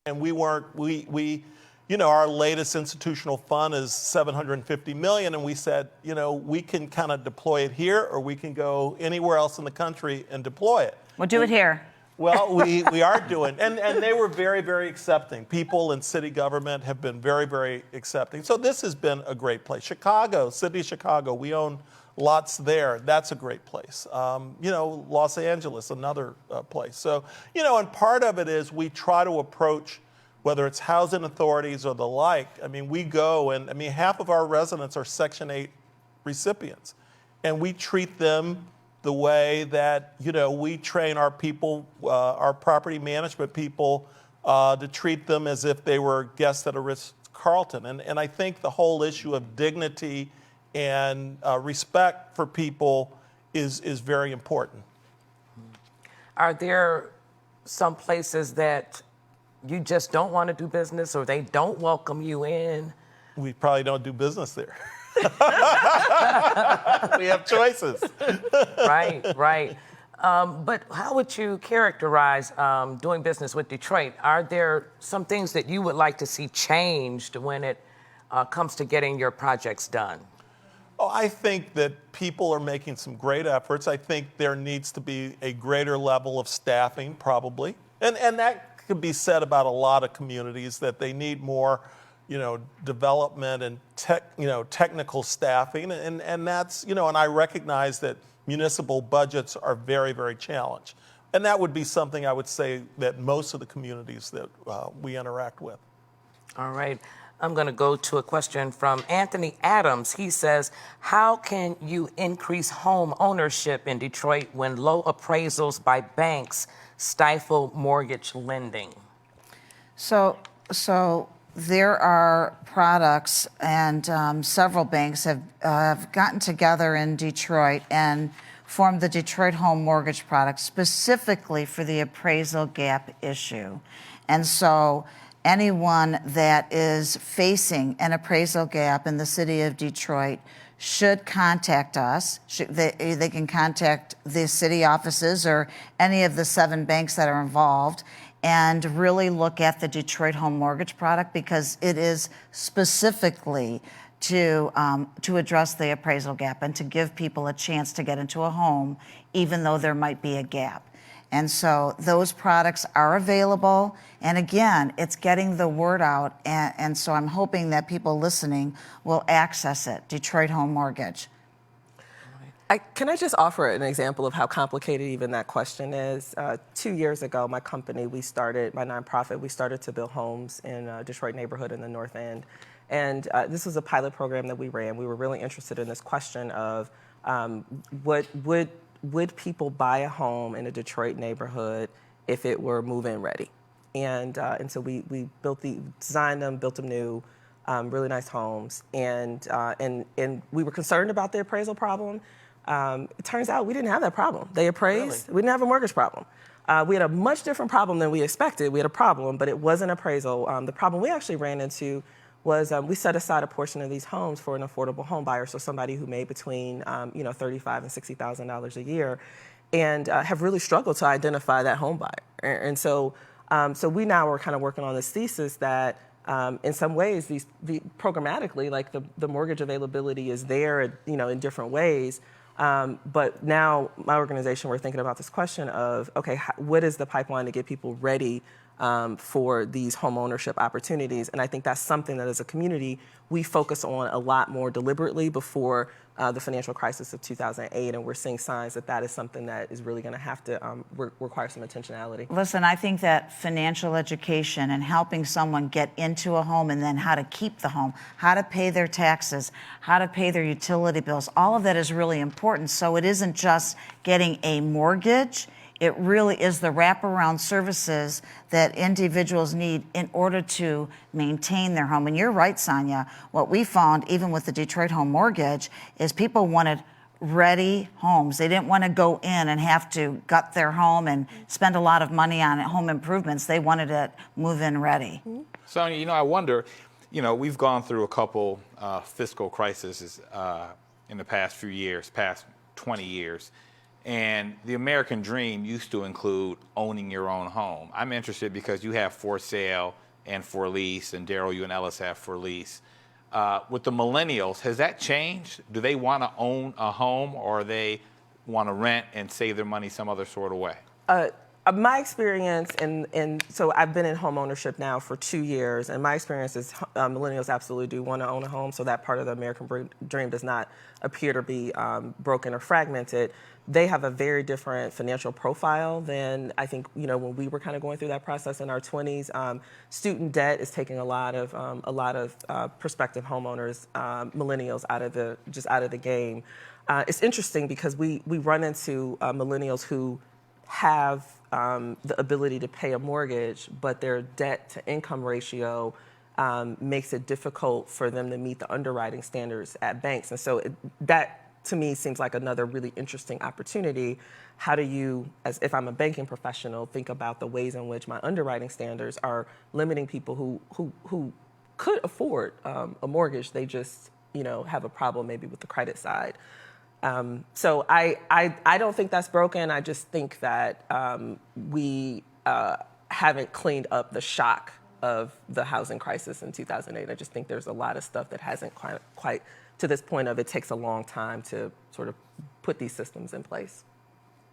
Speaker 7: business. And our latest institutional fund is $750 million, and we said, we can kind of deploy it here, or we can go anywhere else in the country and deploy it.
Speaker 6: We'll do it here.
Speaker 7: Well, we are doing, and they were very, very accepting. People in city government have been very, very accepting. So this has been a great place. Chicago, city of Chicago, we own lots there. That's a great place. Los Angeles, another place. So, and part of it is we try to approach, whether it's housing authorities or the like. I mean, we go and, half of our residents are Section 8 recipients. And we treat them the way that, we train our people, our property management people, to treat them as if they were guests at a Ritz-Carlton. And I think the whole issue of dignity and respect for people is very important.
Speaker 9: Are there some places that you just don't want to do business, or they don't welcome you in?
Speaker 7: We probably don't do business there. We have choices.
Speaker 9: Right. But how would you characterize doing business with Detroit? Are there some things that you would like to see changed when it comes to getting your projects done?
Speaker 7: Oh, I think that people are making some great efforts. I think there needs to be a greater level of staffing, probably. And that could be said about a lot of communities, that they need more, development and technical staffing. And that's, and I recognize that municipal budgets are very, very challenged. And that would be something I would say that most of the communities that we interact with.
Speaker 9: All right. I'm going to go to a question from Anthony Adams. He says, how can you increase home ownership in Detroit when low appraisals by banks stifle mortgage lending?
Speaker 6: So there are products, and several banks have gotten together in Detroit and formed the Detroit Home Mortgage product specifically for the appraisal gap issue. And so anyone that is facing an appraisal gap in the city of Detroit should contact us. They can contact the city offices or any of the 7 banks that are involved and really look at the Detroit Home Mortgage product, because it is specifically to address the appraisal gap and to give people a chance to get into a home even though there might be a gap. And so those products are available. And again, it's getting the word out. And so I'm hoping that people listening will access it, Detroit Home Mortgage.
Speaker 8: Can I just offer an example of how complicated even that question is? 2 years ago, my company, my nonprofit, we started to build homes in a Detroit neighborhood in the North End. And this was a pilot program that we ran. We were really interested in this question of would people buy a home in a Detroit neighborhood if it were move-in ready? And so we designed them, built them new, really nice homes. And we were concerned about the appraisal problem. It turns out we didn't have that problem. They appraised. Really? We didn't have a mortgage problem. We had a much different problem than we expected. We had a problem, but it wasn't appraisal. The problem we actually ran into was we set aside a portion of these homes for an affordable home buyer, so somebody who made between $35,000 and $60,000 a year, and have really struggled to identify that home buyer. And so we now are kind of working on this thesis that in some ways, programmatically, like the mortgage availability is there, in different ways. But now my organization, we're thinking about this question of, okay, what is the pipeline to get people ready for these home ownership opportunities? And I think that's something that as a community, we focus on a lot more deliberately before the financial crisis of 2008. And we're seeing signs that is something that is really going to have to require some intentionality.
Speaker 6: Listen, I think that financial education and helping someone get into a home and then how to keep the home, how to pay their taxes, how to pay their utility bills, all of that is really important. So it isn't just getting a mortgage. It really is the wraparound services that individuals need in order to maintain their home. And you're right, Sonia. What we found, even with the Detroit Home Mortgage, is people wanted ready homes. They didn't want to go in and have to gut their home and spend a lot of money on home improvements. They wanted it move-in ready.
Speaker 1: Sonia, I wonder, we've gone through a couple fiscal crises in the past few years, past 20 years. And the American dream used to include owning your own home. I'm interested because you have for sale and for lease, and Daryl, you and Ellis have for lease. With the millennials, has that changed? Do they want to own a home, or they want to rent and save their money some other sort of way?
Speaker 8: My experience, and so I've been in home ownership now for 2 years, and my experience is millennials absolutely do want to own a home, so that part of the American dream does not appear to be broken or fragmented. They have a very different financial profile than I think, when we were kind of going through that process in our 20s. Student debt is taking a lot of prospective homeowners, millennials, out of the game. It's interesting because we run into millennials who have the ability to pay a mortgage, but their debt to income ratio makes it difficult for them to meet the underwriting standards at banks. And so that, to me, seems like another really interesting opportunity. How do you, as if I'm a banking professional, think about the ways in which my underwriting standards are limiting people who could afford a mortgage? They just, have a problem maybe with the credit side. So I don't think that's broken. I just think that we haven't cleaned up the shock of the housing crisis in 2008. I just think there's a lot of stuff that hasn't quite to this point of it takes a long time to sort of put these systems in place.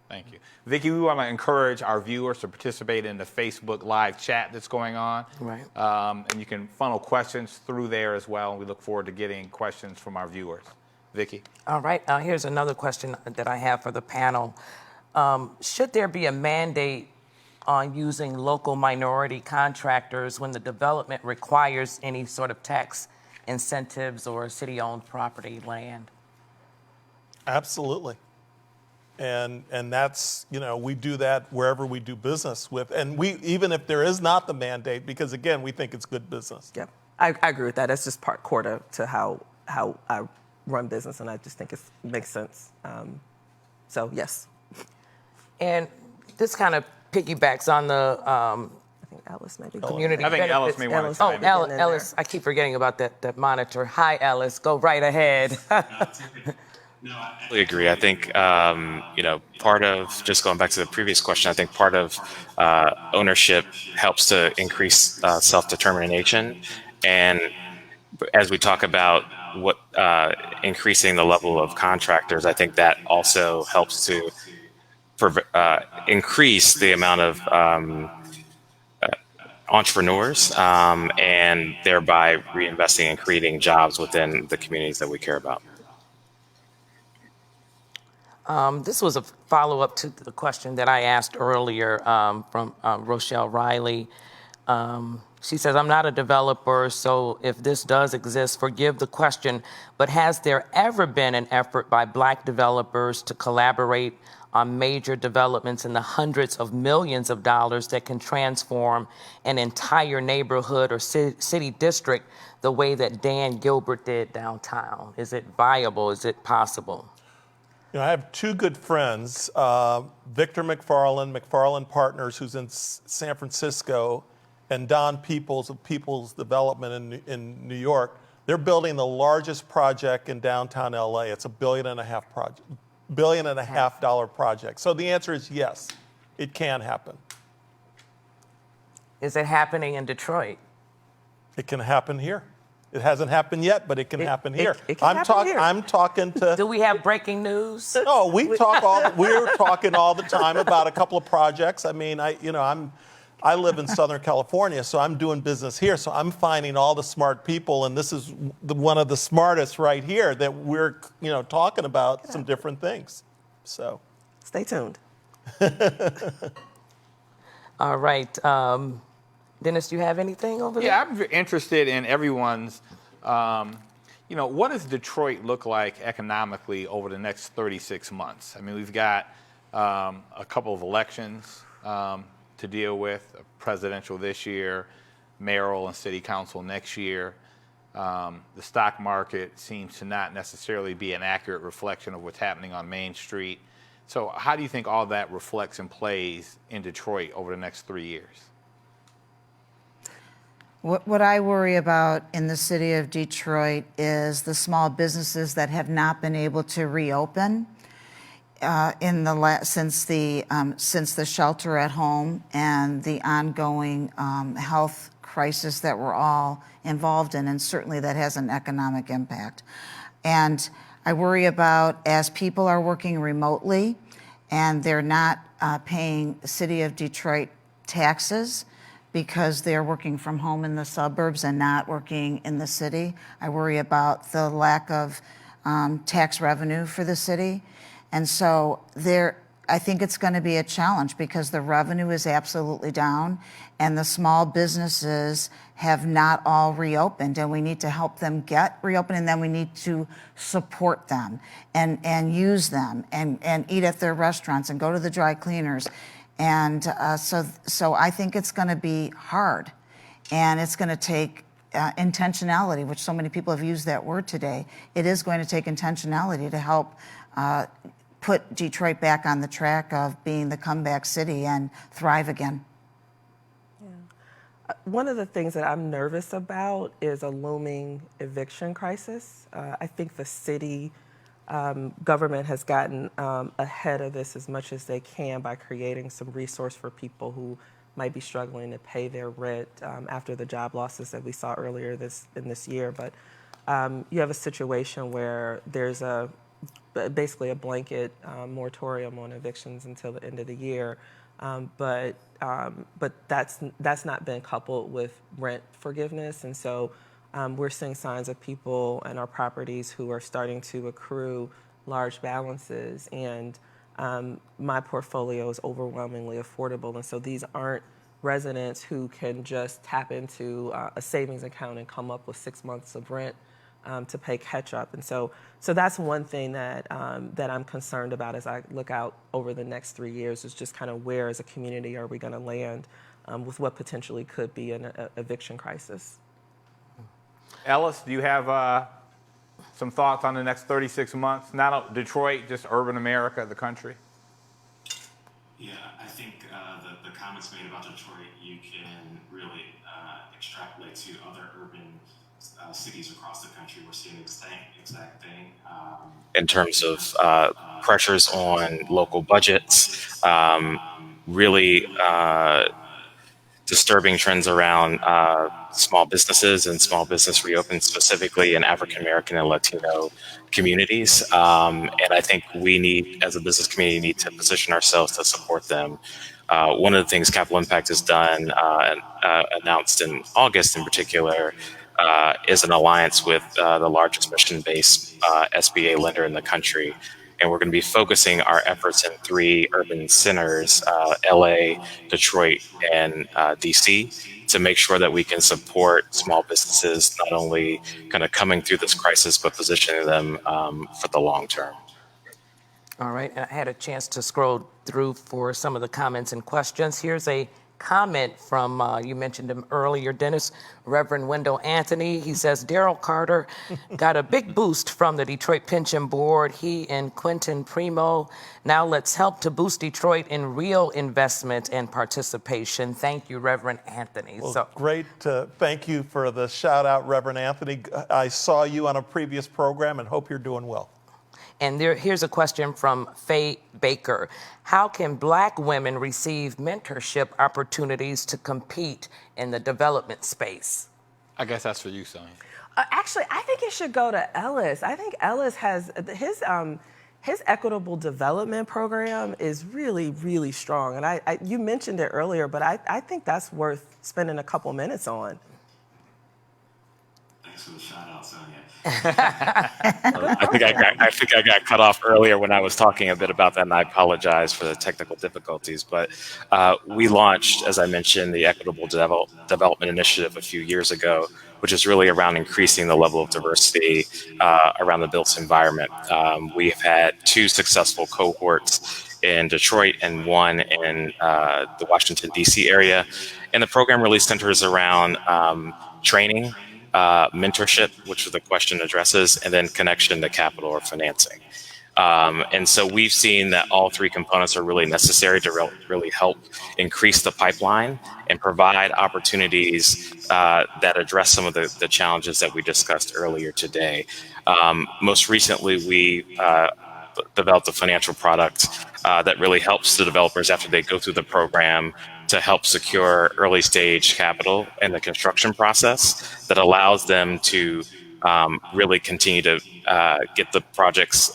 Speaker 1: Thank you. Vicki, we want to encourage our viewers to participate in the Facebook Live chat that's going on.
Speaker 9: Right.
Speaker 1: And you can funnel questions through there as well, and we look forward to getting questions from our viewers. Vicki?
Speaker 9: All right. Here's another question that I have for the panel. Should there be a mandate on using local minority contractors when the development requires any sort of tax incentives or city-owned property land?
Speaker 7: Absolutely. And that's, we do that wherever we do business with. And we, even if there is not the mandate, because again, we think it's good business.
Speaker 8: Yeah, I agree with that. That's just core to how I run business, and I just think it makes sense. So yes.
Speaker 9: And this kind of piggybacks on the
Speaker 8: I think Ellis maybe.
Speaker 9: community
Speaker 1: I think
Speaker 9: benefits.
Speaker 1: Ellis may want to chime in.
Speaker 9: Ellis, I keep forgetting about that monitor. Hi, Ellis, go right ahead.
Speaker 11: No, I totally agree. I think, part of, just going back to the previous question, I think part of ownership helps to increase self-determination. And as we talk about what increasing the level of contractors, I think that also helps to increase the amount of entrepreneurs and thereby reinvesting and creating jobs within the communities that we care about.
Speaker 9: This was a follow-up to the question that I asked earlier from Rochelle Riley. She says, I'm not a developer, so if this does exist, forgive the question, but has there ever been an effort by Black developers to collaborate on major developments in the hundreds of millions of dollars that can transform an entire neighborhood or city district the way that Dan Gilbert did downtown? Is it viable? Is it possible?
Speaker 7: I have two good friends, Victor McFarland Partners, who's in San Francisco, and Don Peoples of Peoples Development in New York. They're building the largest project in downtown LA. It's $1.5 billion project. So the answer is yes, it can happen.
Speaker 9: Is it happening in Detroit?
Speaker 7: It can happen here. It hasn't happened yet, but it can happen here.
Speaker 8: It can happen here.
Speaker 7: I'm talking to.
Speaker 9: Do we have breaking news?
Speaker 7: No, we're talking all the time about a couple of projects. I mean, I live in Southern California, so I'm doing business here. So I'm finding all the smart people, and this is one of the smartest right here that we're, talking about some different things. So,
Speaker 8: stay tuned.
Speaker 9: All right. Dennis, do you have anything over there?
Speaker 1: Yeah, I'm interested in everyone's, what does Detroit look like economically over the next 36 months? I mean, we've got a couple of elections to deal with, presidential this year, mayoral and city council next year. The stock market seems to not necessarily be an accurate reflection of what's happening on Main Street. So how do you think all that reflects and plays in Detroit over the next 3 years?
Speaker 6: What I worry about in the city of Detroit is the small businesses that have not been able to reopen since the shelter at home and the ongoing health crisis that we're all involved in, and certainly that has an economic impact. And I worry about, as people are working remotely and they're not paying City of Detroit taxes because they're working from home in the suburbs and not working in the city. I worry about the lack of tax revenue for the city. And so I think it's going to be a challenge because the revenue is absolutely down and the small businesses have not all reopened, and we need to help them get reopened, and then we need to support them and use them and eat at their restaurants and go to the dry cleaners. And so I think it's going to be hard, and it's going to take intentionality, which so many people have used that word today. It is going to take intentionality to help put Detroit back on the track of being the comeback city and thrive again.
Speaker 8: One of the things that I'm nervous about is a looming eviction crisis. I think the city government has gotten ahead of this as much as they can by creating some resource for people who might be struggling to pay their rent after the job losses that we saw earlier in this year. But you have a situation where there's basically a blanket moratorium on evictions until the end of the year. But that's not been coupled with rent forgiveness, and so we're seeing signs of people in our properties who are starting to accrue large balances, and my portfolio is overwhelmingly affordable, and so these aren't residents who can just tap into a savings account and come up with 6 months of rent to pay catch up. And so that's one thing that I'm concerned about as I look out over the next 3 years, is just kind of where as a community are we going to land with what potentially could be an eviction crisis.
Speaker 1: Ellis, do you have some thoughts on the next 36 months? Not Detroit, just urban America, the country?
Speaker 11: Yeah, I think the comments made about Detroit, you can really extrapolate to other urban cities across the country. We're seeing the exact thing in terms of pressures on local budgets, really disturbing trends around small businesses and small business reopened, specifically in African American and Latino communities. And I think we need, as a business community, need to position ourselves to support them. One of the things Capital Impact has done, announced in August in particular, is an alliance with the largest mission-based SBA lender in the country. And we're going to be focusing our efforts in 3 urban centers, LA, Detroit, and DC, to make sure that we can support small businesses, not only kind of coming through this crisis, but positioning them for the long term.
Speaker 9: All right, and I had a chance to scroll through for some of the comments and questions. Here's a comment from, you mentioned him earlier, Dennis, Reverend Wendell Anthony. He says, Daryl Carter got a big boost from the Detroit Pension Board. He and Quentin Primo. Now let's help to boost Detroit in real investment and participation. Thank you, Reverend Anthony.
Speaker 7: Well, great. Thank you for the shout out, Reverend Anthony. I saw you on a previous program and hope you're doing well.
Speaker 9: And here's a question from Faye Baker. How can Black women receive mentorship opportunities to compete in the development space?
Speaker 1: I guess that's for you, Sonia.
Speaker 8: Actually, I think it should go to Ellis. I think Ellis has his equitable development program is really, really strong. And you mentioned it earlier, but I think that's worth spending a couple minutes on.
Speaker 11: Thanks for the shout out, Sonia. I think I got cut off earlier when I was talking a bit about that, and I apologize for the technical difficulties. But we launched, as I mentioned, the Equitable Development Initiative a few years ago, which is really around increasing the level of diversity around the built environment. We've had 2 successful cohorts in Detroit and 1 in the Washington, D.C. area. And the program really centers around training, mentorship, which the question addresses, and then connection to capital or financing. And so we've seen that all 3 components are really necessary to really help increase the pipeline and provide opportunities that address some of the challenges that we discussed earlier today. Most recently, we developed a financial product that really helps the developers after they go through the program to help secure early stage capital in the construction process that allows them to really continue to get the projects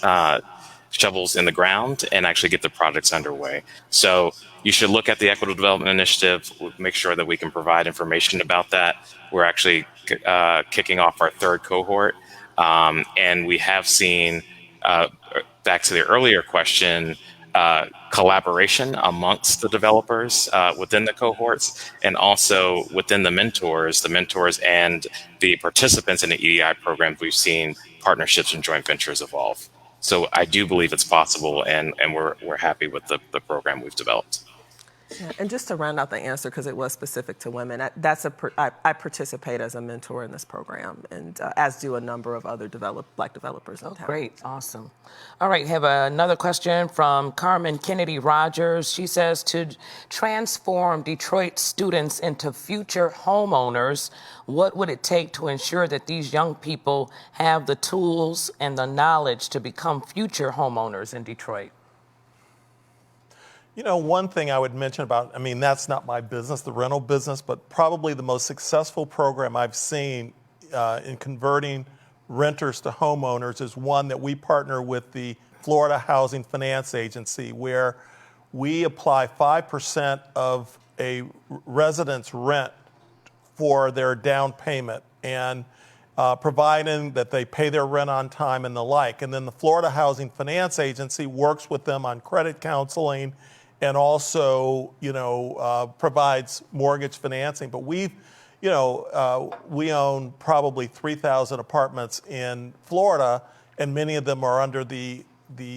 Speaker 11: shovels in the ground and actually get the projects underway. So you should look at the Equitable Development Initiative, make sure that we can provide information about that. We're actually kicking off our third cohort. And we have seen, back to the earlier question, collaboration amongst the developers within the cohorts, and also within the mentors and the participants in the EDI programs. We've seen partnerships and joint ventures evolve. So I do believe it's possible, and we're happy with the program we've developed.
Speaker 8: Yeah, and just to round out the answer, because it was specific to women, I participate as a mentor in this program, and as do a number of other Black developers in town.
Speaker 9: Great, awesome. All right, have another question from Carmen Kennedy Rogers. She says, to transform Detroit students into future homeowners, what would it take to ensure that these young people have the tools and the knowledge to become future homeowners in Detroit?
Speaker 7: You know, one thing I would mention about, I mean, that's not my business, the rental business, but probably the most successful program I've seen in converting renters to homeowners is one that we partner with the Florida Housing Finance Agency, where we apply 5% of a resident's rent for their down payment, and providing that they pay their rent on time and the like. And then the Florida Housing Finance Agency works with them on credit counseling and also, provides mortgage financing. But we own probably 3,000 apartments in Florida, and many of them are under the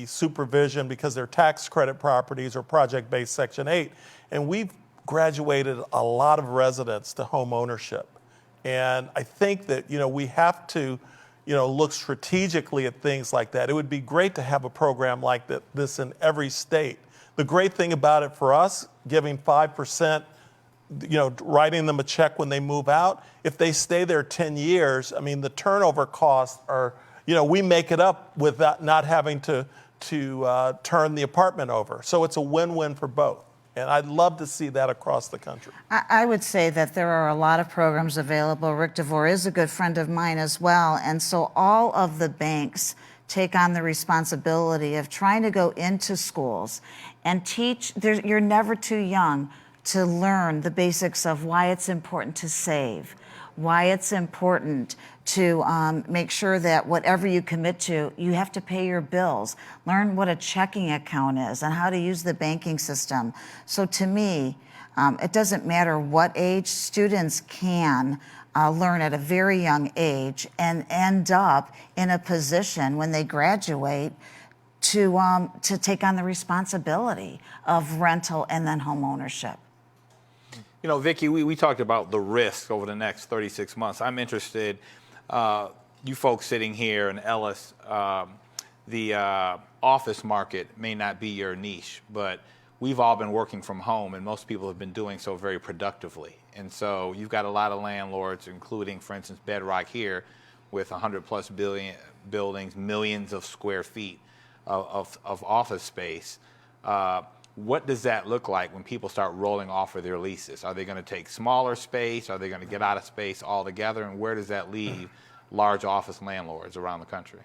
Speaker 7: supervision because they're tax credit properties or project-based Section 8. And we've graduated a lot of residents to home ownership. And I think that, we have to, look strategically at things like that. It would be great to have a program like this in every state. The great thing about it for us, giving 5%, writing them a check when they move out, if they stay there 10 years, I mean, the turnover costs are, we make it up with that, not having to turn the apartment over. So it's a win-win for both. And I'd love to see that across the country.
Speaker 6: I would say that there are a lot of programs available. Rick DeVore is a good friend of mine as well. And so all of the banks take on the responsibility of trying to go into schools and teach. You're never too young to learn the basics of why it's important to save, why it's important to make sure that whatever you commit to, you have to pay your bills. Learn what a checking account is and how to use the banking system. So to me, it doesn't matter what age, students can learn at a very young age and end up in a position when they graduate to take on the responsibility of rental and then home ownership.
Speaker 1: Vicki, we talked about the risk over the next 36 months. I'm interested, you folks sitting here in Ellis, the office market may not be your niche, but we've all been working from home, and most people have been doing so very productively. And so you've got a lot of landlords, including, for instance, Bedrock here, with 100+ billion buildings, millions of square feet of office space. What does that look like when people start rolling off of their leases? Are they going to take smaller space? Are they going to get out of space altogether? And where does that leave large office landlords around the country?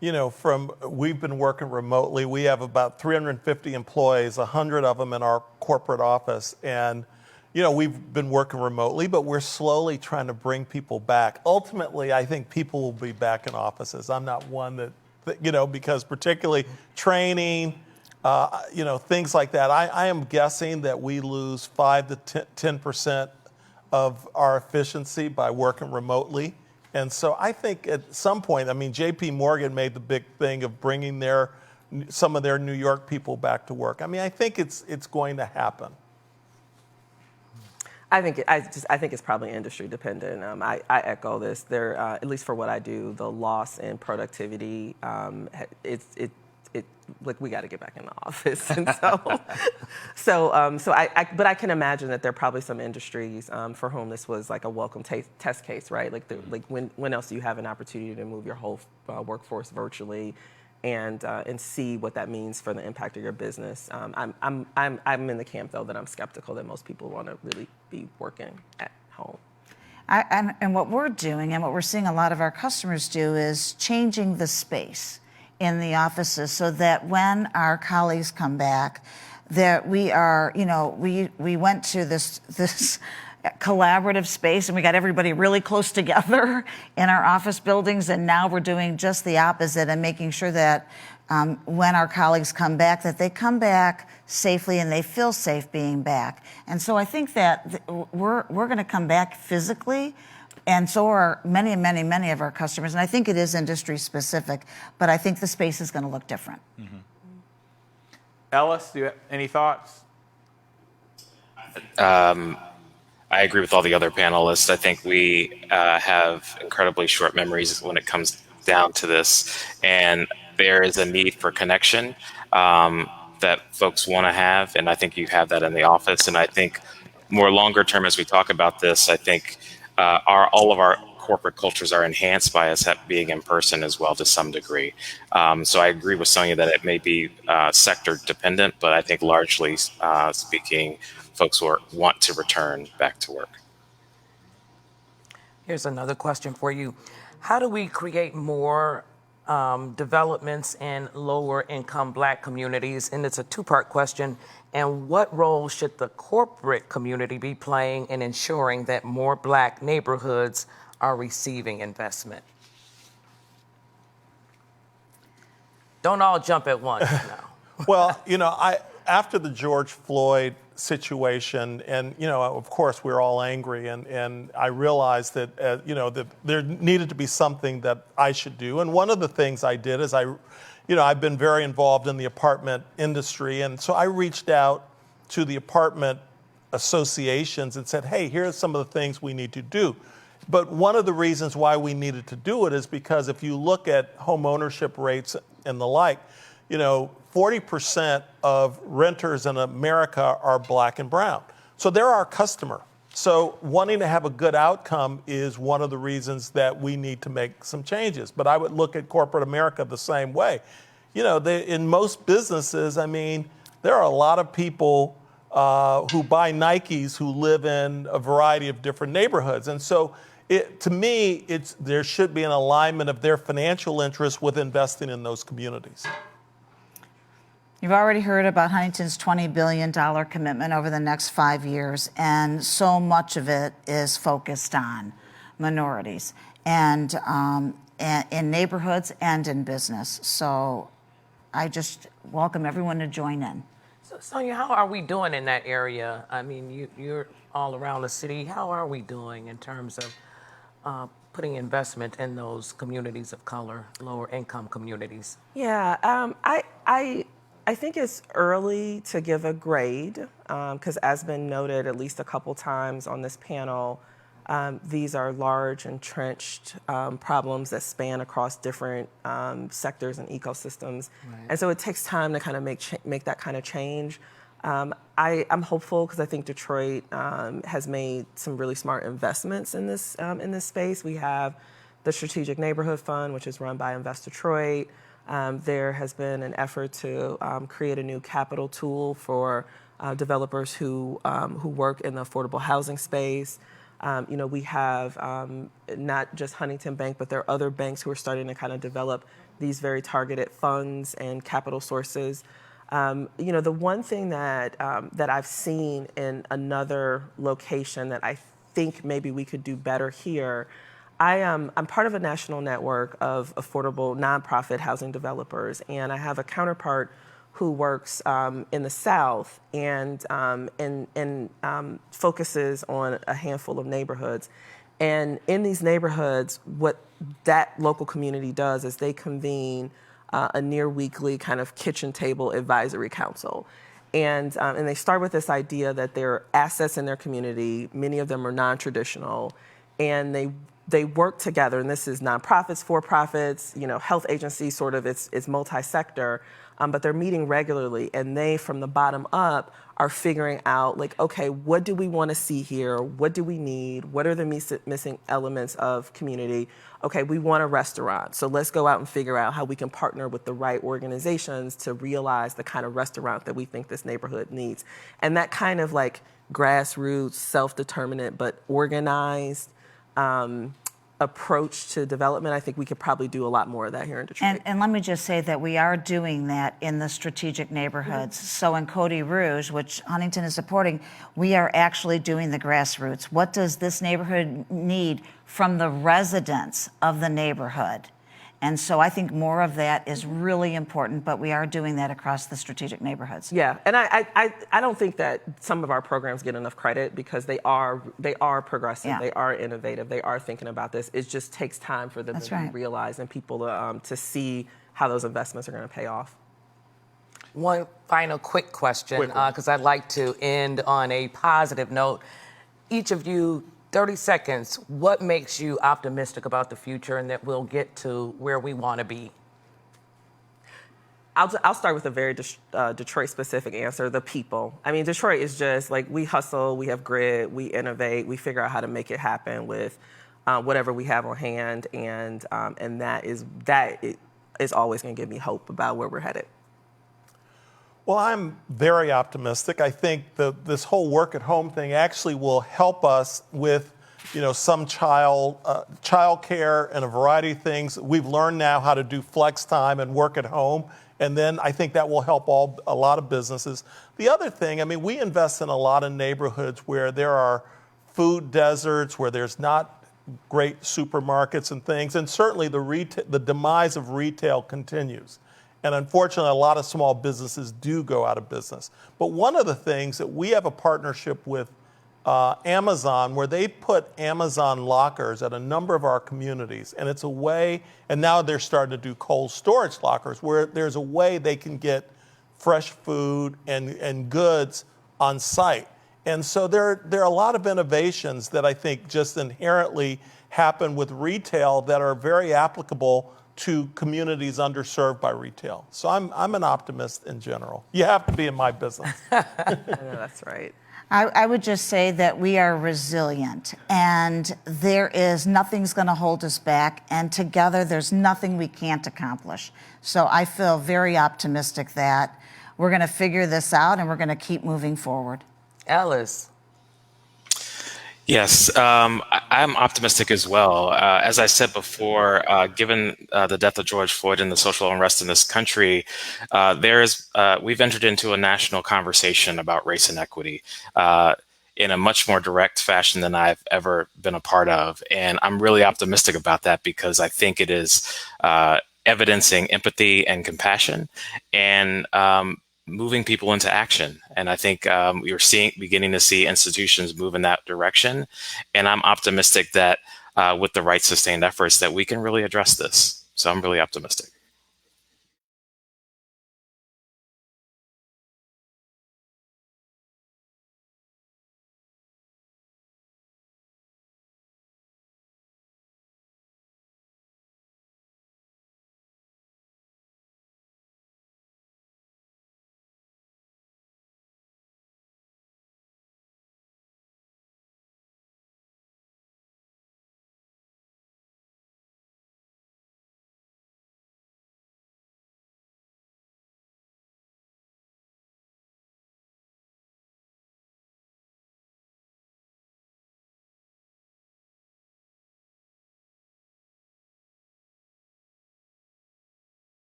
Speaker 7: We've been working remotely. We have about 350 employees, 100 of them in our corporate office. And, we've been working remotely, but we're slowly trying to bring people back. Ultimately, I think people will be back in offices. I'm not one that because particularly training, things like that. I am guessing that we lose 5 to 10% of our efficiency by working remotely. And so I think at some point, J.P. Morgan made the big thing of bringing some of their New York people back to work. I think it's going to happen.
Speaker 8: I think it's probably industry dependent. I echo this. There, at least for what I do, the loss in productivity, like we got to get back in the office, and but I can imagine that there are probably some industries for whom this was like a welcome test case, right? Like when else do you have an opportunity to move your whole workforce virtually, and see what that means for the impact of your business? I'm in the camp though that I'm skeptical that most people want to really be working at home.
Speaker 6: And what we're doing and what we're seeing a lot of our customers do is changing the space. in the offices so that when our colleagues come back, that we are, we went to this collaborative space and we got everybody really close together in our office buildings, and now we're doing just the opposite and making sure that when our colleagues come back, that they come back safely and they feel safe being back. And so I think that we're going to come back physically, and so are many of our customers. And I think it is industry specific, but I think the space is going to look different.
Speaker 1: Mm-hmm. Ellis, do you have any thoughts?
Speaker 11: I agree with all the other panelists. I think we have incredibly short memories when it comes down to this, and there is a need for connection that folks want to have, and I think you have that in the office. And I think more longer term, as we talk about this, I think all of our corporate cultures are enhanced by us being in person as well to some degree. So I agree with Sonia that it may be sector dependent, but I think largely speaking, folks want to return back to work.
Speaker 9: Here's another question for you. How do we create more developments in lower income Black communities? And it's a two-part question. And what role should the corporate community be playing in ensuring that more Black neighborhoods are receiving investment? Don't all jump at once now.
Speaker 7: Well, after the George Floyd situation, and of course we're all angry, and I realized that that there needed to be something that I should do. And one of the things I did is I've been very involved in the apartment industry, and so I reached out to the apartment associations and said, hey, here are some of the things we need to do. But one of the reasons why we needed to do it is because if you look at home ownership rates and the like, 40% of renters in America are Black and brown. So they're our customer. So wanting to have a good outcome is one of the reasons that we need to make some changes. But I would look at corporate America the same way. In most businesses, there are a lot of people who buy Nikes who live in a variety of different neighborhoods. And so to me, there should be an alignment of their financial interests with investing in those communities.
Speaker 6: You've already heard about Huntington's $20 billion commitment over the next 5 years, and so much of it is focused on minorities and in neighborhoods and in business. So I just welcome everyone to join in.
Speaker 9: So, Sonia, how are we doing in that area? You're all around the city. How are we doing in terms of putting investment in those communities of color, lower income communities?
Speaker 8: Yeah, I think it's early to give a grade because, as been noted at least a couple times on this panel, these are large, entrenched problems that span across different sectors and ecosystems. Right. And so it takes time to kind of make that kind of change. I'm hopeful because I think Detroit has made some really smart investments in this space. We have the Strategic Neighborhood Fund, which is run by Invest Detroit. There has been an effort to create a new capital tool for developers who work in the affordable housing space. We have not just Huntington Bank, but there are other banks who are starting to kind of develop these very targeted funds and capital sources. The one thing that I've seen in another location that I think maybe we could do better here, I'm part of a national network of affordable nonprofit housing developers, and I have a counterpart who works in the South and focuses on a handful of neighborhoods. And in these neighborhoods, what that local community does is they convene a near weekly kind of kitchen table advisory council. And they start with this idea that there are assets in their community, many of them are non-traditional, and they work together, and this is nonprofits, for-profits, health agencies, sort of, it's multi-sector, but they're meeting regularly, and they, from the bottom up, are figuring out, okay, what do we want to see here? What do we need? What are the missing elements of community? Okay, we want a restaurant, so let's go out and figure out how we can partner with the right organizations to realize the kind of restaurant that we think this neighborhood needs. And that kind of grassroots, self-determinant, but organized approach to development, I think we could probably do a lot more of that here in Detroit.
Speaker 6: And let me just say that we are doing that in the strategic neighborhoods. So in Cody Rouge, which Huntington is supporting, we are actually doing the grassroots. What does this neighborhood need from the residents of the neighborhood? And so I think more of that is really important, but we are doing that across the strategic neighborhoods.
Speaker 8: Yeah, and I don't think that some of our programs get enough credit because they are progressive,
Speaker 6: Yeah.
Speaker 8: they are innovative, they are thinking about this. It just takes time for them
Speaker 6: That's
Speaker 8: to
Speaker 6: right.
Speaker 8: be realized and people to see how those investments are going to pay off.
Speaker 9: One final quick question, because I'd like to end on a positive note. Each of you, 30 seconds, what makes you optimistic about the future and that we'll get to where we want to be?
Speaker 8: I'll start with a very Detroit-specific answer, the people. I mean, Detroit is just like, we hustle, we have grit, we innovate, we figure out how to make it happen with whatever we have on hand, and that is always going to give me hope about where we're headed.
Speaker 7: Well, I'm very optimistic. I think this whole work at home thing actually will help us with, some child care and a variety of things. We've learned now how to do flex time and work at home, and then I think that will help a lot of businesses. The other thing, I mean, we invest in a lot of neighborhoods where there are food deserts, where there's not great supermarkets and things, and certainly the demise of retail continues. And unfortunately, a lot of small businesses do go out of business. But one of the things that we have a partnership with Amazon, where they put Amazon lockers at a number of our communities. And it's a way, and now they're starting to do cold storage lockers, where there's a way they can get fresh food and goods on site. And so there are a lot of innovations that I think just inherently happen with retail that are very applicable to communities underserved by retail. So I'm an optimist in general. You have to be in my business.
Speaker 8: I know, that's right.
Speaker 6: I would just say that we are resilient, and nothing's going to hold us back, and together there's nothing we can't accomplish. So I feel very optimistic that we're going to figure this out and we're going to keep moving forward.
Speaker 9: Ellis.
Speaker 11: Yes, I'm optimistic as well. As I said before, given the death of George Floyd and the social unrest in this country, we've entered into a national conversation about race and equity in a much more direct fashion than I've ever been a part of. And I'm really optimistic about that because I think it is evidencing empathy and compassion and moving people into action. And I think we're beginning to see institutions move in that direction. And I'm optimistic that with the right sustained efforts that we can really address this. So I'm really optimistic.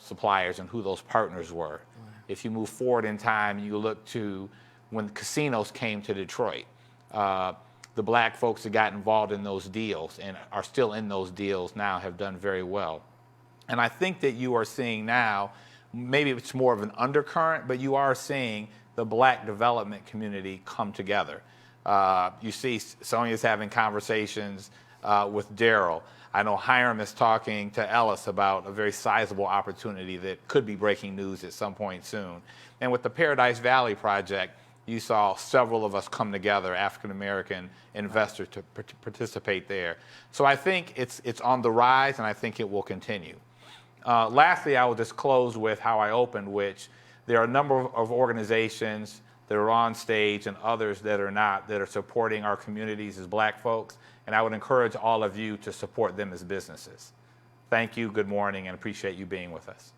Speaker 1: Suppliers and who those partners were. If you move forward in time, you look to when casinos came to Detroit. The black folks that got involved in those deals and are still in those deals now have done very well. And I think that you are seeing now, maybe it's more of an undercurrent, but you are seeing the black development community come together. You see Sonia's having conversations with Daryl. I know Hiram is talking to Ellis about a very sizable opportunity that could be breaking news at some point soon. And with the Paradise Valley project, you saw several of us come together, African-American investors, to participate there. So I think it's on the rise, and I think it will continue. Lastly, I will just close with how I opened, which there are a number of organizations that are on stage and others that are not, that are supporting our communities as black folks. And I would encourage all of you to support them as businesses. Thank you, good morning, and appreciate you being with us.